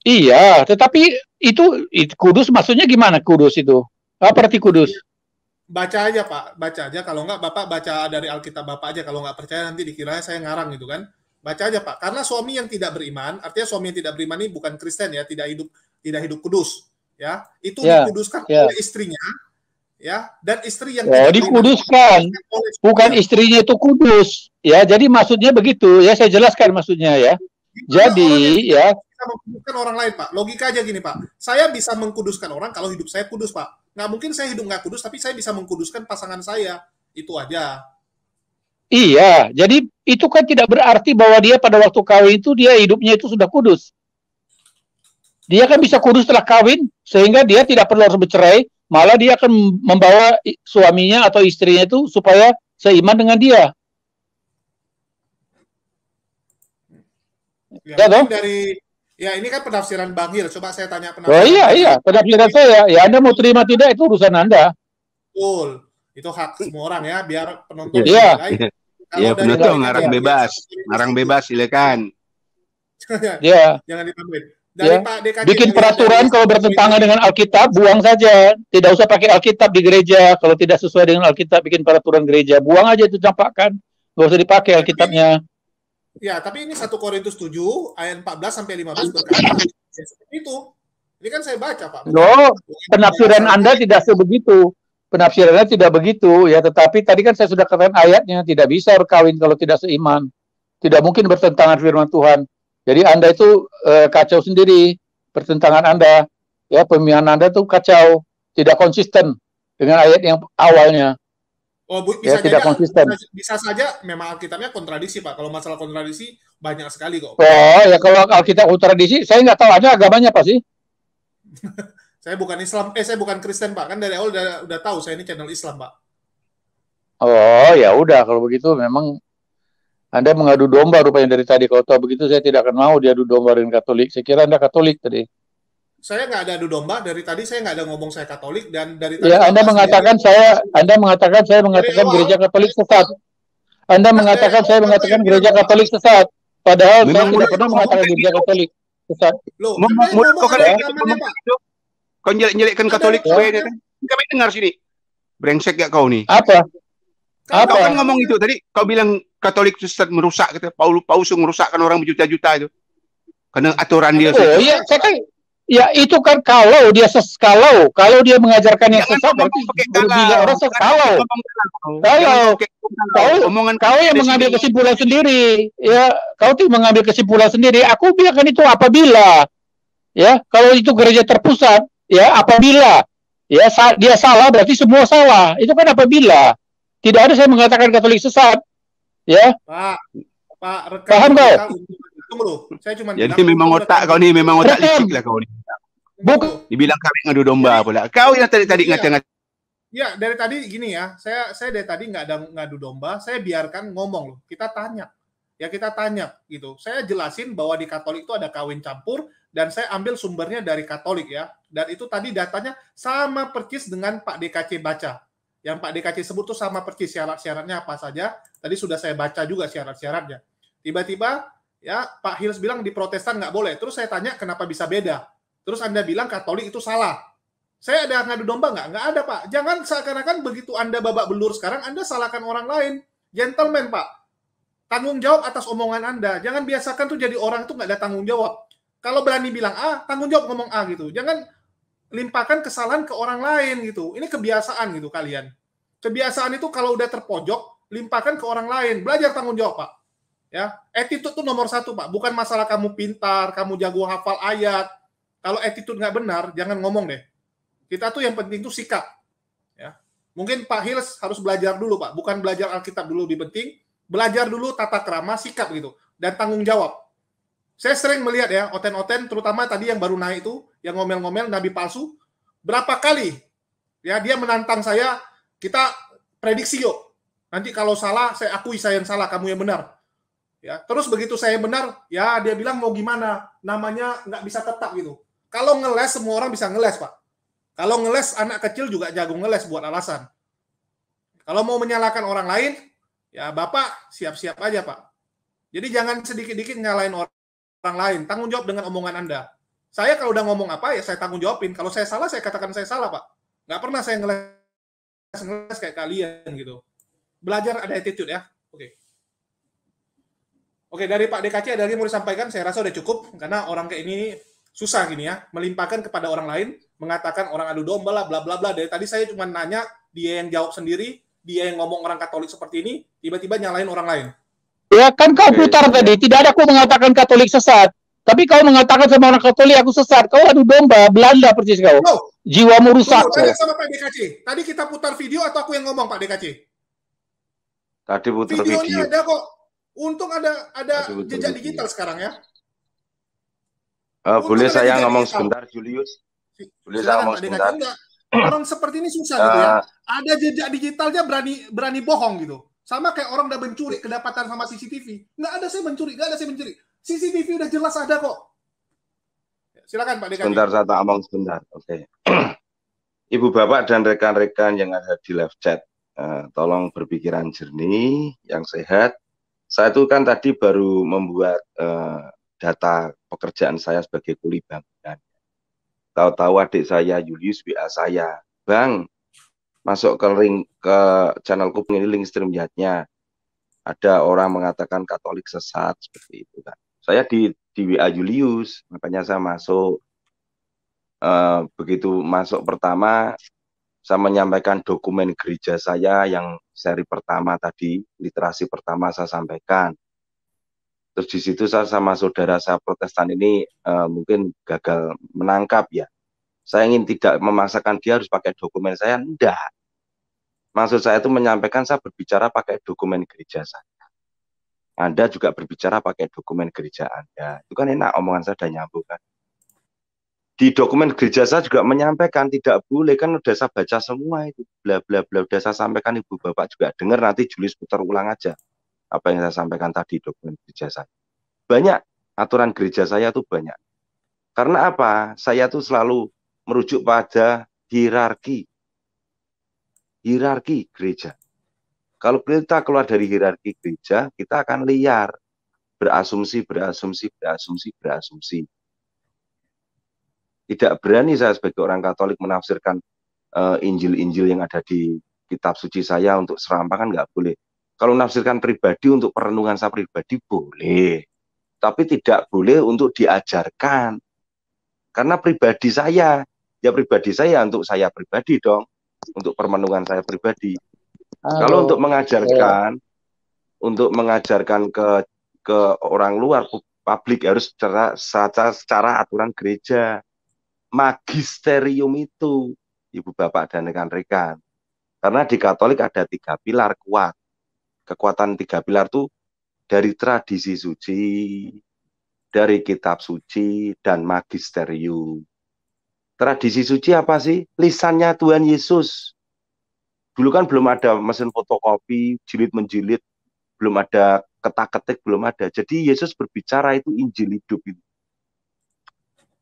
Iya, tetapi itu kudus maksudnya gimana kudus itu? Apa arti kudus? Baca aja, Pak. Baca aja. Kalau nggak, Bapak baca dari Alkitab Bapak aja. Kalau nggak percaya nanti dikira saya ngarang gitu kan. Baca aja, Pak. Karena suami yang tidak beriman, artinya suami yang tidak beriman ini bukan Kristen ya, tidak hidup kudus, ya. Itu dikuduskan oleh istrinya, ya. Dan istri yang tidak dikuduskan, bukan istrinya itu kudus, ya. Jadi maksudnya begitu, ya. Saya jelaskan maksudnya ya. Jadi ya. Bisa mengkuduskan orang lain, Pak. Logika aja gini, Pak. Saya bisa mengkuduskan orang kalau hidup saya kudus, Pak. Nggak mungkin saya hidup nggak kudus, tapi saya bisa mengkuduskan pasangan saya. Itu aja. Iya, jadi itu kan tidak berarti bahwa dia pada waktu kawin itu dia hidupnya itu sudah kudus. Dia kan bisa kudus setelah kawin, sehingga dia tidak perlu harus bercerai, malah dia akan membawa suaminya atau istrinya itu supaya seiman dengan dia. Ya ini kan penafsiran Bang Hil. Coba saya tanya penafsiran. Oh iya, penafsiran saya. Ya Anda mau terima tidak itu urusan Anda. Betul. Itu hak semua orang ya, biar penonton Iya, penonton ngarang bebas, silakan. Jangan ditambahin. Dari ya. Pak DKC, Bikin peraturan kalau bertentangan dengan Alkitab, buang saja. Tidak usah pakai Alkitab di gereja. Kalau tidak sesuai dengan Alkitab, bikin peraturan gereja. Buang aja itu, campakkan. Nggak usah dipakai Alkitabnya. Tapi ini 1 Korintus 7 ayat 14 sampai 15 berkata ya, seperti itu. Ini kan saya baca, Pak. Penafsiran Anda tidak sebegitu. Penafsirannya tidak begitu, ya. Tetapi tadi kan saya sudah katakan ayatnya, tidak bisa berkawin kalau tidak seiman. Tidak mungkin bertentangan firman Tuhan. Jadi Anda itu kacau sendiri, pertentangan Anda. Ya, pemikiran Anda itu kacau, tidak konsisten dengan ayat yang awalnya. Bisa tidak konsisten. Bisa saja memang Alkitabnya kontradiksi, Pak. Kalau masalah kontradiksi banyak sekali kok. Ya kalau Alkitab kontradiksi, saya nggak tahu aja agamanya apa sih. Saya bukan Islam, saya bukan Kristen, Pak. Kan dari awal udah tahu saya ini channel Islam, Pak. Oh, ya udah kalau begitu memang Anda mengadu domba rupanya dari tadi. Kalau tahu begitu saya tidak akan mau diadu domba dengan Katolik. Saya kira Anda Katolik tadi. Saya nggak ada adu domba, dari tadi saya nggak ada ngomong saya Katolik, dan dari tadi Anda mengatakan saya mengatakan gereja Katolik sesat. Anda mengatakan saya mengatakan gereja Katolik sesat. Padahal saya tidak pernah mengatakan gereja Katolik sesat. Loh, kau nyelekkan Katolik supaya kan kami dengar sini. Brengsek gak kau nih? Apa? Kau kan ngomong itu tadi, kau bilang Katolik sesat merusak, kata Paulus merusakkan orang berjuta-juta itu. Karena aturan dia. Oh iya, saya kan ya itu kan kalau dia mengajarkan yang sesat berarti berbila orang sesat. Kau yang mengambil kesimpulan sendiri, ya kau tuh mengambil kesimpulan sendiri. Aku bilang itu apabila, ya kalau itu gereja terpusat, ya apabila, ya dia salah berarti semua salah. Itu kan apabila. Tidak ada saya mengatakan Katolik sesat, ya. Pak rekan. Paham kau? Tunggu, saya cuma. Jadi memang otak kau nih, memang otak licik lah kau nih. Bukan. Dibilang kami ngadu domba pula. Kau yang tadi ngata-ngata. Ya, dari tadi gini ya. Saya dari tadi nggak ada ngadu domba. Saya biarkan ngomong loh. Kita tanya. Ya kita tanya gitu. Saya jelasin bahwa di Katolik itu ada kawin campur dan saya ambil sumbernya dari Katolik ya. Dan itu tadi datanya sama persis dengan Pak DKC baca. Yang Pak DKC sebut tuh sama persis syarat-syaratnya apa saja. Tadi sudah saya baca juga syarat-syaratnya. Tiba-tiba ya Pak Hils bilang di Protestan nggak boleh. Terus saya tanya kenapa bisa beda. Terus Anda bilang Katolik itu salah. Saya ada ngadu domba nggak? Nggak ada, Pak. Jangan seakan-akan begitu Anda babak belur sekarang, Anda salahkan orang lain. Gentleman, Pak. Tanggung jawab atas omongan Anda. Jangan biasakan tuh jadi orang tuh nggak ada tanggung jawab. Kalau berani bilang A, tanggung jawab ngomong A gitu. Jangan limpahkan kesalahan ke orang lain gitu. Ini kebiasaan gitu kalian. Kebiasaan itu kalau udah terpojok, limpahkan ke orang lain. Belajar tanggung jawab, Pak. Ya, attitude tuh nomor 1, Pak. Bukan masalah kamu pintar, kamu jago hafal ayat. Kalau attitude nggak benar, jangan ngomong deh. Kita tuh yang penting tuh sikap. Ya. Mungkin Pak Hils harus belajar dulu, Pak. Bukan belajar Alkitab dulu di penting. Belajar dulu tata krama, sikap gitu. Dan tanggung jawab. Saya sering melihat ya, oten-oten, terutama tadi yang baru naik itu, yang ngomel-ngomel, nabi palsu. Berapa kali ya dia menantang saya, kita prediksi yuk. Nanti kalau salah, saya akui saya yang salah, kamu yang benar. Ya, terus begitu saya benar, ya dia bilang mau gimana, namanya nggak bisa tetap gitu. Kalau ngeles, semua orang bisa ngeles, Pak. Kalau ngeles, anak kecil juga jago ngeles buat alasan. Kalau mau menyalahkan orang lain, ya Bapak siap-siap aja, Pak. Jadi jangan sedikit-dikit nyalain orang lain. Tanggung jawab dengan omongan Anda. Saya kalau udah ngomong apa, ya saya tanggung jawabin. Kalau saya salah, saya katakan saya salah, Pak. Nggak pernah saya ngeles kayak kalian gitu. Belajar ada attitude ya. Oke, dari Pak DKC ada lagi mau disampaikan? Saya rasa udah cukup, karena orang kayak ini susah gini ya, melimpahkan kepada orang lain, mengatakan orang adu domba lah, bla bla bla. Dari tadi saya cuma nanya, dia yang jawab sendiri, dia yang ngomong orang Katolik seperti ini, tiba-tiba nyalain orang lain. Ya kan kau putar tadi, tidak ada aku mengatakan Katolik sesat. Tapi kau mengatakan sama orang Katolik aku sesat. Kau adu domba, Belanda persis kau. Jiwamu rusak. Tadi sama Pak DKC. Tadi kita putar video atau aku yang ngomong, Pak DKC? Tadi putar videonya video. Ada kok. Untung ada jejak digital sekarang ya. Boleh saya ngomong sebentar, Julius? Boleh saya ngomong sebentar? Orang seperti ini susah gitu ya. Ada jejak digitalnya berani bohong gitu. Sama kayak orang udah mencuri, kedapatan sama CCTV. Nggak ada saya mencuri. CCTV udah jelas ada kok. Silakan Pak DKC. Sebentar, saya tak ngomong sebentar. Oke. Ibu Bapak dan rekan-rekan yang ada di live chat, tolong berpikiran jernih, yang sehat. Saya itu kan tadi baru membuat data pekerjaan saya sebagai kuli bangunan. Tahu-tahu adik saya Julius WA saya, Bang, masuk ke channelku ini link StreamYard-nya. Ada orang mengatakan Katolik sesat seperti itu kan. Saya di WA Julius, makanya saya masuk. Begitu masuk pertama, saya menyampaikan dokumen gereja saya yang seri pertama tadi, literasi pertama saya sampaikan. Terus di situ saya sama saudara saya Protestan ini mungkin gagal menangkap ya. Saya ingin tidak memaksakan dia harus pakai dokumen saya, enggak. Maksud saya itu menyampaikan saya berbicara pakai dokumen gereja saya. Anda juga berbicara pakai dokumen gereja Anda. Itu kan enak, omongan saya sudah nyambung kan. Di dokumen gereja saya juga menyampaikan tidak boleh, kan udah saya baca semua itu. Bla bla bla, udah saya sampaikan, Ibu Bapak juga dengar, nanti Julius putar ulang aja. Apa yang saya sampaikan tadi dokumen gereja saya. Banyak aturan gereja saya tuh banyak. Karena apa? Saya tuh selalu merujuk pada hierarki gereja. Kalau kita keluar dari hierarki gereja, kita akan liar, berasumsi. Tidak berani saya sebagai orang Katolik menafsirkan Injil-Injil yang ada di kitab suci saya untuk serampangan, nggak boleh. Kalau menafsirkan pribadi untuk perenungan saya pribadi boleh, tapi tidak boleh untuk diajarkan. Karena pribadi saya untuk saya pribadi dong, untuk permenungan saya pribadi. Kalau untuk mengajarkan ke orang luar, publik harus secara aturan gereja, magisterium itu, Ibu Bapak dan rekan-rekan. Karena di Katolik ada 3 pilar kuat. Kekuatan 3 pilar itu dari tradisi suci, dari kitab suci, dan magisterium. Tradisi suci apa sih? Lisannya Tuhan Yesus. Dulu kan belum ada mesin fotokopi, jilid-menjilid, belum ada ketak-ketik, belum ada. Jadi Yesus berbicara itu Injil hidup itu.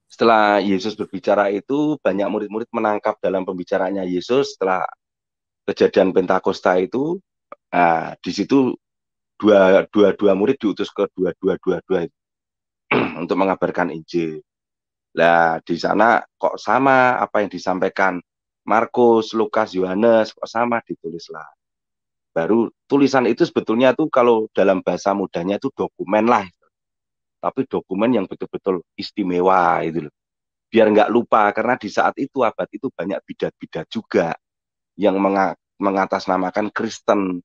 Setelah Yesus berbicara itu, banyak murid-murid menangkap dalam pembicaraannya Yesus. Setelah kejadian Pentakosta itu, di situ dua murid diutus ke dua untuk mengabarkan Injil. Lah di sana kok sama apa yang disampaikan Markus, Lukas, Yohanes, kok sama, ditulislah. Baru tulisan itu sebetulnya tuh kalau dalam bahasa mudanya itu dokumen lah. Tapi dokumen yang betul-betul istimewa itu loh. Biar nggak lupa, karena di saat itu, abad itu banyak bidat-bidat juga yang mengatasnamakan Kristen.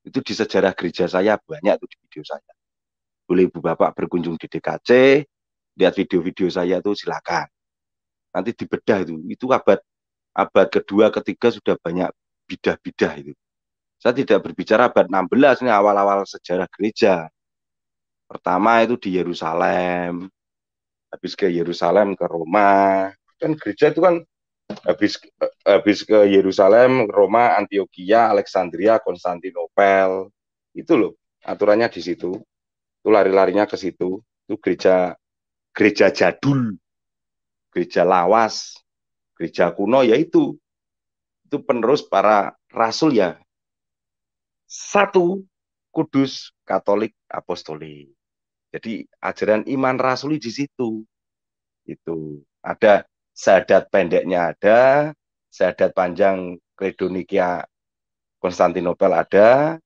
Itu di sejarah gereja saya banyak tuh di video saya. Boleh Ibu Bapak berkunjung di DKC, lihat video-video saya tuh silakan. Nanti dibedah itu abad kedua, ketiga sudah banyak bidah-bidah itu. Saya tidak berbicara abad 16, ini awal-awal sejarah gereja. Pertama itu di Yerusalem, habis ke Yerusalem ke Roma. Kan gereja itu kan habis ke Yerusalem, Roma, Antioquia, Alexandria, Konstantinopel. Itu loh, aturannya di situ. Itu lari-larinya ke situ. Itu gereja jadul, gereja lawas, gereja kuno, yaitu itu penerus para rasul ya. 1 Kudus, Katolik, Apostolik. Jadi ajaran iman rasuli di situ. Itu ada syahadat pendeknya, ada syahadat panjang Credo Nikia Konstantinopel ada.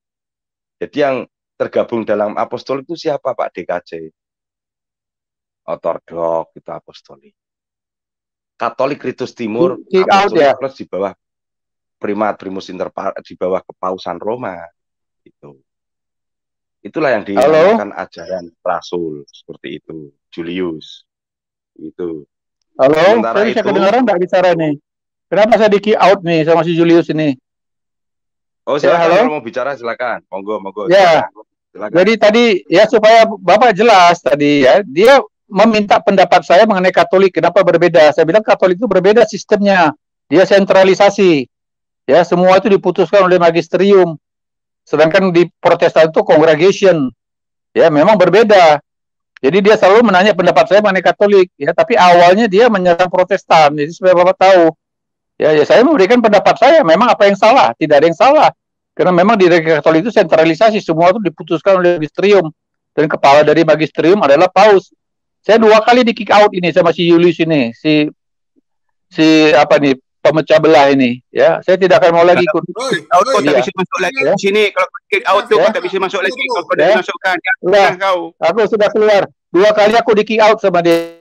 Jadi yang tergabung dalam apostolik itu siapa Pak DKC? Ortodok itu apostolik. Katolik Ritus Timur apostolik plus di bawah primus inter di bawah kepausan Roma itu. Itulah yang dinamakan ajaran rasul seperti itu, Julius. Itu. Halo, saya bisa kedengaran nggak bicara nih? Kenapa saya di out nih sama si Julius ini? Oh, silakan kalau mau bicara silakan. Monggo. Ya. Silakan. Jadi tadi ya supaya Bapak jelas tadi ya, dia meminta pendapat saya mengenai Katolik. Kenapa berbeda? Saya bilang Katolik itu berbeda sistemnya. Dia sentralisasi. Ya, semua itu diputuskan oleh magisterium. Sedangkan di Protestan itu congregation. Ya, memang berbeda. Jadi dia selalu menanya pendapat saya mengenai Katolik. Ya, tapi awalnya dia menyerang Protestan. Jadi supaya Bapak tahu. Ya, saya memberikan pendapat saya. Memang apa yang salah? Tidak ada yang salah. Karena memang di Katolik itu sentralisasi. Semua itu diputuskan oleh magisterium. Dan kepala dari magisterium adalah paus. Saya 2 kali di kick out ini sama si Julius ini, si apa nih, pemecah belah ini, ya. Saya tidak akan mau lagi ikut. Out kau tak bisa masuk lagi di sini. Kalau kick out tuh kau tak bisa masuk lagi. Kau dah dimasukkan. Jangan kau. Aku sudah keluar. 2 kali aku di kick out sama dia.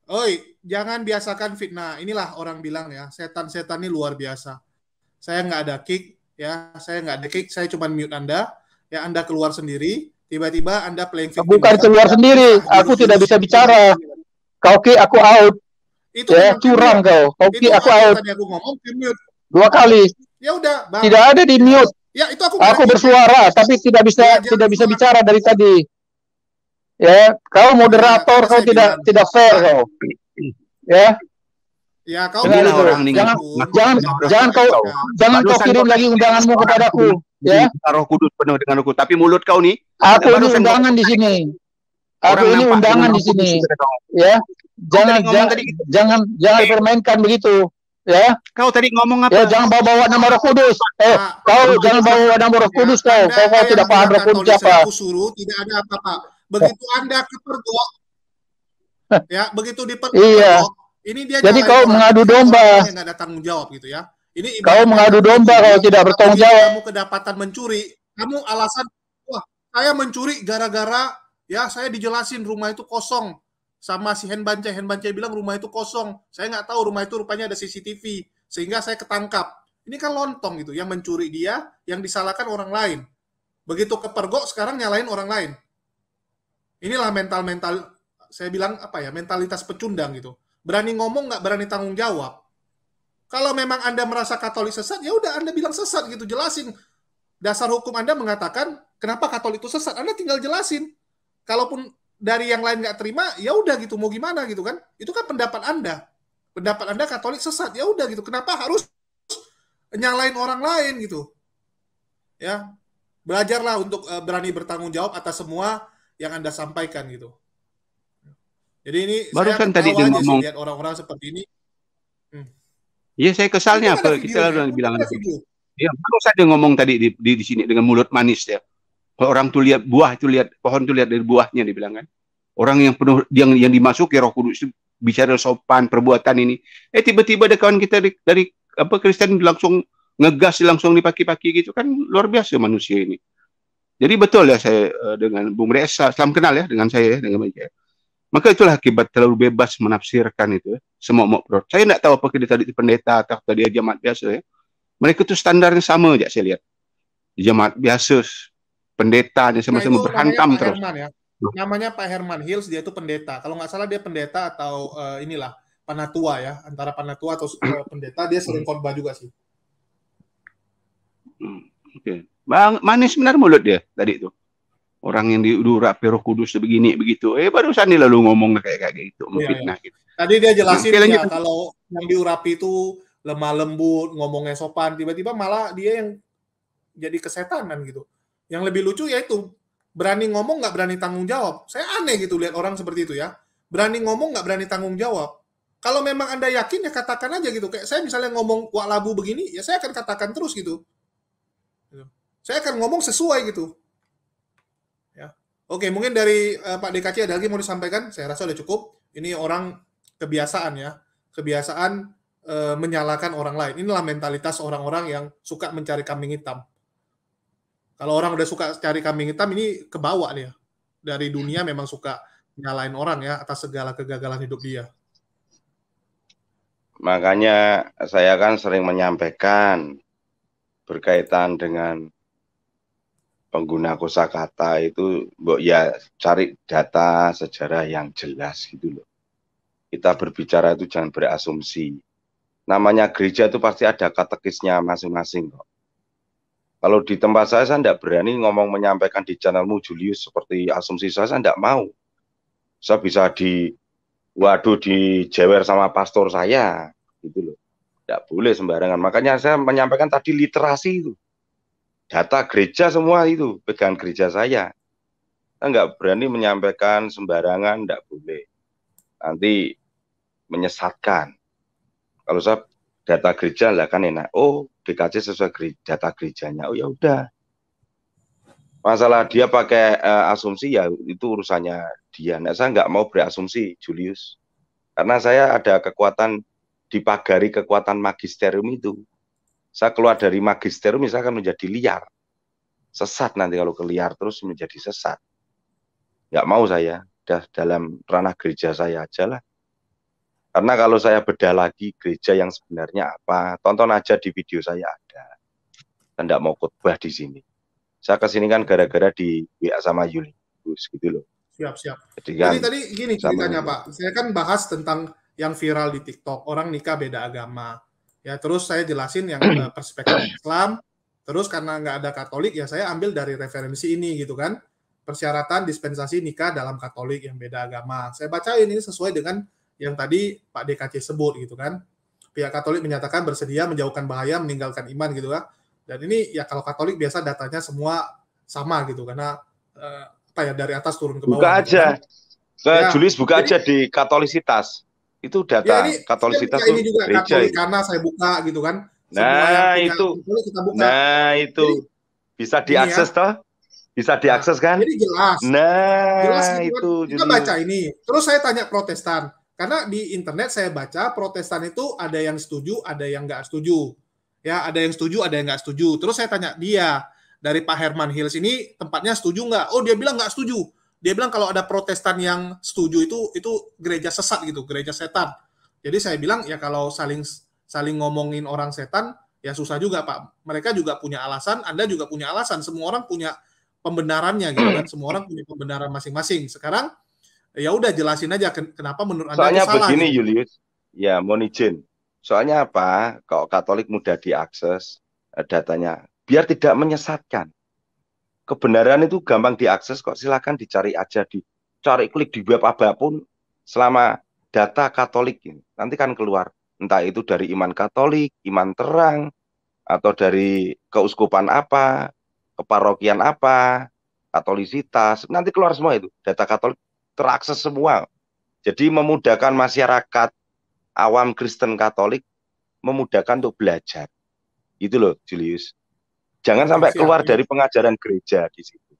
Oi, jangan biasakan fitnah. Inilah orang bilang ya, setan-setan ini luar biasa. Saya nggak ada kick, ya. Saya nggak ada kick. Saya cuma mute Anda. Ya, Anda keluar sendiri. Tiba-tiba Anda playing victim. Bukan keluar sendiri. Aku tidak bisa bicara. Kau kick, aku out. Itu ya, curang kau. Kau kick, aku out. Tadi aku ngomong mute 2 kali. Ya udah, Bang. Tidak ada di mute. Ya, itu aku bersuara, tapi tidak bisa bicara dari tadi. Ya, kau moderator, kau tidak fair kau. Ya. Ya, kau bilang orang jangan kau kirim lagi undanganmu kepadaku. Ya. Roh Kudus penuh dengan Roh Kudus. Tapi mulut kau nih. Aku ini undangan di sini. Aku ini undangan di sini. Ya. Jangan dipermainkan begitu. Ya. Kau tadi ngomong apa? Ya, jangan bawa nama Roh Kudus. Kau jangan bawa nama Roh Kudus kau. Kau tidak paham Roh Kudus siapa. Aku suruh tidak ada apa-apa. Begitu Anda kepergok, ya, begitu dipergok, iya. Ini dia. Jadi kau mengadu domba. Yang nggak ada tanggung jawab gitu ya. Ini kau mengadu domba kalau tidak bertanggung jawab. Kamu kedapatan mencuri, kamu alasan, wah, saya mencuri gara-gara ya saya dijelasin rumah itu kosong sama si Henbance bilang rumah itu kosong. Saya nggak tahu rumah itu rupanya ada CCTV sehingga saya ketangkap. Ini kan lontong gitu, yang mencuri dia, yang disalahkan orang lain. Begitu kepergok sekarang nyalain orang lain. Inilah mental saya bilang apa ya, mentalitas pecundang gitu. Berani ngomong nggak berani tanggung jawab. Kalau memang Anda merasa Katolik sesat, ya udah Anda bilang sesat gitu, jelasin. Dasar hukum Anda mengatakan kenapa Katolik itu sesat, Anda tinggal jelasin. Kalaupun dari yang lain nggak terima, ya udah gitu, mau gimana gitu kan? Itu kan pendapat Anda. Pendapat Anda Katolik sesat, ya udah gitu. Kenapa harus nyalain orang lain gitu? Ya, belajarlah untuk berani bertanggung jawab atas semua yang Anda sampaikan gitu. Jadi ini barusan tadi dia ngomong lihat orang-orang seperti ini. Iya, saya kesalnya apa kita lalu bilang itu. Iya, barusan dia ngomong tadi di sini dengan mulut manis ya. Kalau orang tuh lihat buah itu lihat pohon tuh lihat dari buahnya dibilang kan. Orang yang penuh yang dimasuki Roh Kudus itu bicara sopan perbuatan ini. Tiba-tiba ada kawan kita dari apa Kristen langsung ngegas langsung dipaki-paki gitu kan, luar biasa manusia ini. Jadi betul ya saya dengan Bung Reza, salam kenal ya dengan saya ya, dengan Mika. Maka itulah akibat terlalu bebas menafsirkan itu ya. Semua mau pro. Saya tidak tahu apakah dia tadi pendeta atau tadi jemaat biasa ya. Mereka itu standarnya sama aja saya lihat. Jemaat biasa, pendeta dan sama-sama berhantam terus. Herman, ya. Namanya Pak Herman Hills, dia itu pendeta. Kalau nggak salah dia pendeta atau inilah panatua ya, antara panatua atau pendeta, dia sering khotbah juga sih. Oke. Bang, manis benar mulut dia tadi itu. Orang yang diurapi Roh Kudus begini begitu. Barusan dia lalu ngomong kayak gitu, memfitnah gitu. Tadi dia jelasin ya kalau yang diurapi itu lemah lembut, ngomongnya sopan, tiba-tiba malah dia yang jadi kesetanan gitu. Yang lebih lucu yaitu berani ngomong nggak berani tanggung jawab. Saya aneh gitu lihat orang seperti itu ya. Berani ngomong nggak berani tanggung jawab. Kalau memang Anda yakin ya katakan aja gitu. Kayak saya misalnya ngomong wak labu begini, ya saya akan katakan terus gitu. Saya akan ngomong sesuai gitu. Ya. Oke, mungkin dari Pak DKC ada lagi mau disampaikan? Saya rasa udah cukup. Ini orang kebiasaan ya. Kebiasaan menyalahkan orang lain. Inilah mentalitas orang-orang yang suka mencari kambing hitam. Kalau orang udah suka cari kambing hitam, ini kebawa dia. Dari dunia memang suka nyalain orang ya atas segala kegagalan hidup dia. Makanya saya kan sering menyampaikan berkaitan dengan pengguna kosakata itu, ya cari data sejarah yang jelas gitu loh. Kita berbicara itu jangan berasumsi. Namanya gereja itu pasti ada katekisnya masing-masing kok. Kalau di tempat saya tidak berani ngomong menyampaikan di channelmu Julius seperti asumsi saya tidak mau. Saya bisa dijewer sama pastor saya gitu loh. Tidak boleh sembarangan. Makanya saya menyampaikan tadi literasi itu. Data gereja semua itu pegangan gereja saya. Saya nggak berani menyampaikan sembarangan, tidak boleh. Nanti menyesatkan. Kalau saya data gereja lah kan enak. Oh, DKC sesuai data gerejanya. Oh ya udah. Masalah dia pakai asumsi ya itu urusannya dia. Nah, saya nggak mau berasumsi, Julius. Karena saya ada kekuatan, dipagari kekuatan magisterium itu. Saya keluar dari magisterium, misalkan menjadi liar. Sesat nanti kalau keliar terus menjadi sesat. Nggak mau saya, dalam ranah gereja saya aja lah. Karena kalau saya bedah lagi gereja yang sebenarnya apa, tonton aja di video saya ada. Saya nggak mau khotbah di sini. Saya kesini kan gara-gara di WA sama Julius gitu loh. Siap. Jadi kan, tadi gini ceritanya Pak, saya kan bahas tentang yang viral di TikTok, orang nikah beda agama. Ya terus saya jelasin yang perspektif Islam, terus karena nggak ada Katolik ya saya ambil dari referensi ini gitu kan. Persyaratan dispensasi nikah dalam Katolik yang beda agama. Saya bacain ini sesuai dengan yang tadi Pak DKC sebut gitu kan. Pihak Katolik menyatakan bersedia menjauhkan bahaya, meninggalkan iman gitu kan. Dan ini ya kalau Katolik biasa datanya semua sama gitu karena dari atas turun ke bawah. Buka gitu aja. kan. Julius buka aja di Katolisitas. Itu data ini Katolisitas ini juga gereja. Katolikana saya buka gitu kan. Nah, itu. Kita buka. Nah, itu. Jadi, bisa diakses toh? Bisa diakses kan? Jadi jelas. Nah, jelas itu. Kita baca ini. Terus saya tanya Protestan. Karena di internet saya baca Protestan itu ada yang setuju, ada yang nggak setuju. Ya, ada yang setuju, ada yang nggak setuju. Terus saya tanya dia, dari Pak Herman Hills ini tempatnya setuju nggak? Oh, dia bilang nggak setuju. Dia bilang kalau ada Protestan yang setuju itu gereja sesat gitu, gereja setan. Jadi saya bilang ya kalau saling ngomongin orang setan ya susah juga Pak. Mereka juga punya alasan, Anda juga punya alasan. Semua orang punya pembenarannya gitu kan. Semua orang punya pembenaran masing-masing. Sekarang ya udah jelasin aja kenapa menurut Anda soalnya itu salah. Begini gitu. Julius, ya mohon izin. Soalnya apa? Kalau Katolik mudah diakses datanya, biar tidak menyesatkan. Kebenaran itu gampang diakses kok. Silakan dicari aja, dicari klik di web apapun selama data Katolik ini. Nanti kan keluar. Entah itu dari iman Katolik, iman terang, atau dari keuskupan apa, keparokian apa, Katolisitas. Nanti keluar semua itu. Data Katolik terakses semua. Jadi memudahkan masyarakat awam Kristen Katolik, memudahkan untuk belajar. Itu loh, Julius. Jangan sampai keluar dari pengajaran gereja di situ.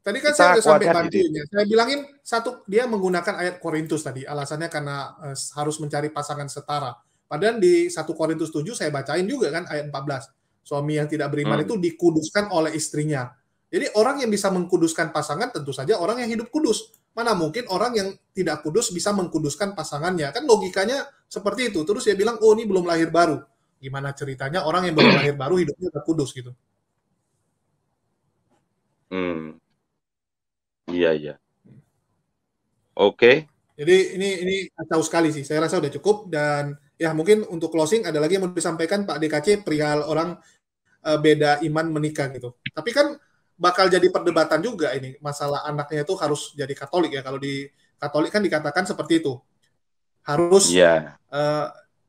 Tadi kan saya sudah sampai bantunya. Saya bilangin satu, dia menggunakan ayat Korintus tadi. Alasannya karena harus mencari pasangan setara. Padahal di 1 Korintus 7 saya bacain juga kan ayat 14. Suami yang tidak beriman itu dikuduskan oleh istrinya. Jadi orang yang bisa mengkuduskan pasangan tentu saja orang yang hidup kudus. Mana mungkin orang yang tidak kudus bisa mengkuduskan pasangannya. Kan logikanya seperti itu. Terus dia bilang, oh ini belum lahir baru. Gimana ceritanya orang yang belum lahir baru hidupnya udah kudus gitu. Iya. Oke. Jadi ini kacau sekali sih. Saya rasa udah cukup dan ya mungkin untuk closing ada lagi yang mau disampaikan Pak DKC perihal orang beda iman menikah gitu. Tapi kan bakal jadi perdebatan juga ini masalah anaknya itu harus jadi Katolik ya. Kalau di Katolik kan dikatakan seperti itu. Harus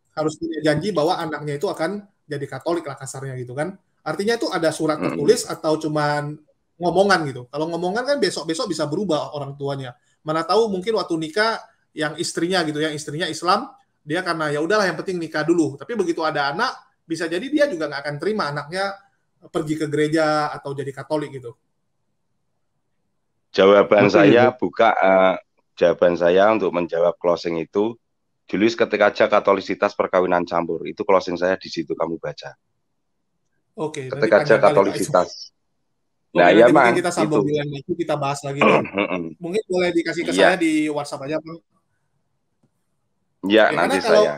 harus punya janji bahwa anaknya itu akan jadi Katolik lah kasarnya gitu kan. Artinya itu ada surat tertulis atau cuman ngomongan gitu. Kalau ngomongan kan besok-besok bisa berubah orang tuanya. Mana tahu mungkin waktu nikah yang istrinya gitu, yang istrinya Islam, dia karena ya udahlah yang penting nikah dulu. Tapi begitu ada anak, bisa jadi dia juga nggak akan terima anaknya pergi ke gereja atau jadi Katolik gitu. Jawaban saya jawaban saya untuk menjawab closing itu, Julius ketika aja Katolisitas perkawinan campur, itu closing saya di situ kamu baca. Oke. Ketika aja Katolisitas. Nah, ya mungkin kita sambung itu kita bahas lagi. Mungkin boleh dikasih ke saya di WhatsApp aja, Pak. Ya, nanti saya.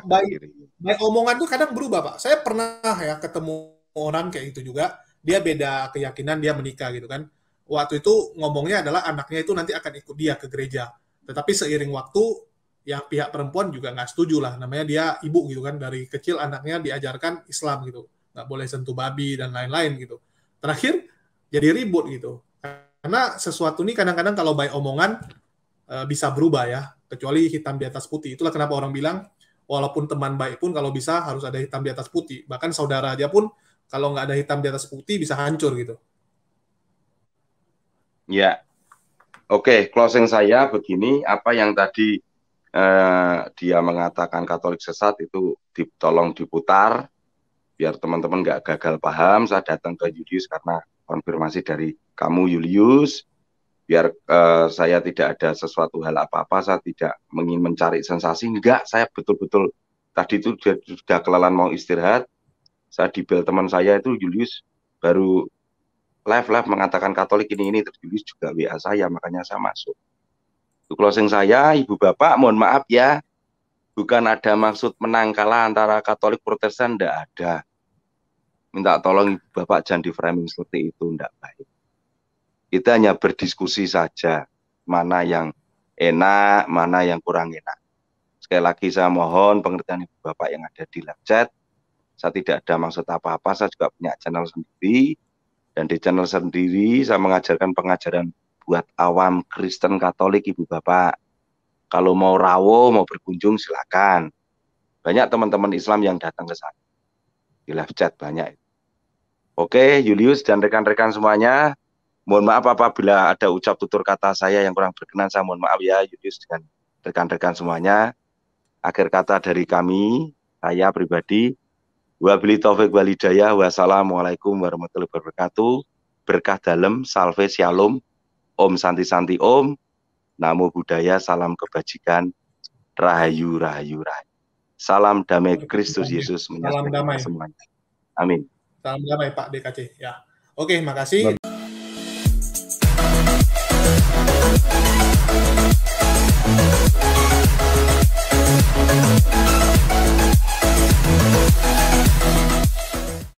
Baik omongan tuh kadang berubah, Pak. Saya pernah ya ketemu orang kayak itu juga. Dia beda keyakinan, dia menikah gitu kan. Waktu itu ngomongnya adalah anaknya itu nanti akan ikut dia ke gereja. Tetapi seiring waktu, yang pihak perempuan juga nggak setuju lah. Namanya dia ibu gitu kan. Dari kecil anaknya diajarkan Islam gitu. Nggak boleh sentuh babi dan lain-lain gitu. Terakhir, jadi ribut gitu. Karena sesuatu ini kadang-kadang kalau baik omongan bisa berubah ya, kecuali hitam di atas putih. Itulah kenapa orang bilang, walaupun teman baik pun kalau bisa harus ada hitam di atas putih. Bahkan saudara aja pun kalau nggak ada hitam di atas putih bisa hancur gitu. Ya, oke. Closing saya begini, apa yang tadi dia mengatakan Katolik sesat itu tolong diputar, biar teman-teman nggak gagal paham. Saya datang ke Julius karena konfirmasi dari kamu Julius, biar saya tidak ada sesuatu hal apa-apa, saya tidak ingin mencari sensasi, enggak, saya betul-betul tadi itu sudah kelelahan mau istirahat, saya di bel teman saya itu Julius baru live mengatakan Katolik ini, terus Julius juga WA saya, makanya saya masuk. Itu closing saya, Ibu Bapak, mohon maaf ya, bukan ada maksud menang kalah antara Katolik Protestan, enggak ada. Minta tolong Ibu Bapak jangan di framing seperti itu, enggak baik. Kita hanya berdiskusi saja, mana yang enak, mana yang kurang enak. Sekali lagi saya mohon pengertian Ibu Bapak yang ada di live chat. Saya tidak ada maksud apa-apa, saya juga punya channel sendiri. Dan di channel sendiri saya mengajarkan pengajaran buat awam Kristen Katolik Ibu Bapak. Kalau mau rawuh, mau berkunjung silakan. Banyak teman-teman Islam yang datang ke sana. Di live chat banyak. Oke, Julius dan rekan-rekan semuanya. Mohon maaf apabila ada ucap tutur kata saya yang kurang berkenan, saya mohon maaf ya Julius dan rekan-rekan semuanya. Akhir kata dari kami, saya pribadi, wabillahi taufik wal hidayah, wassalamualaikum warahmatullahi wabarakatuh. Berkah dalam, salve shalom, om santi santi om, namo buddhaya, salam kebajikan, rahayu rahayu rahayu. Salam damai Kristus Yesus menyertai kita semuanya. Amin. Salam damai Pak DKC. Ya. Oke, makasih.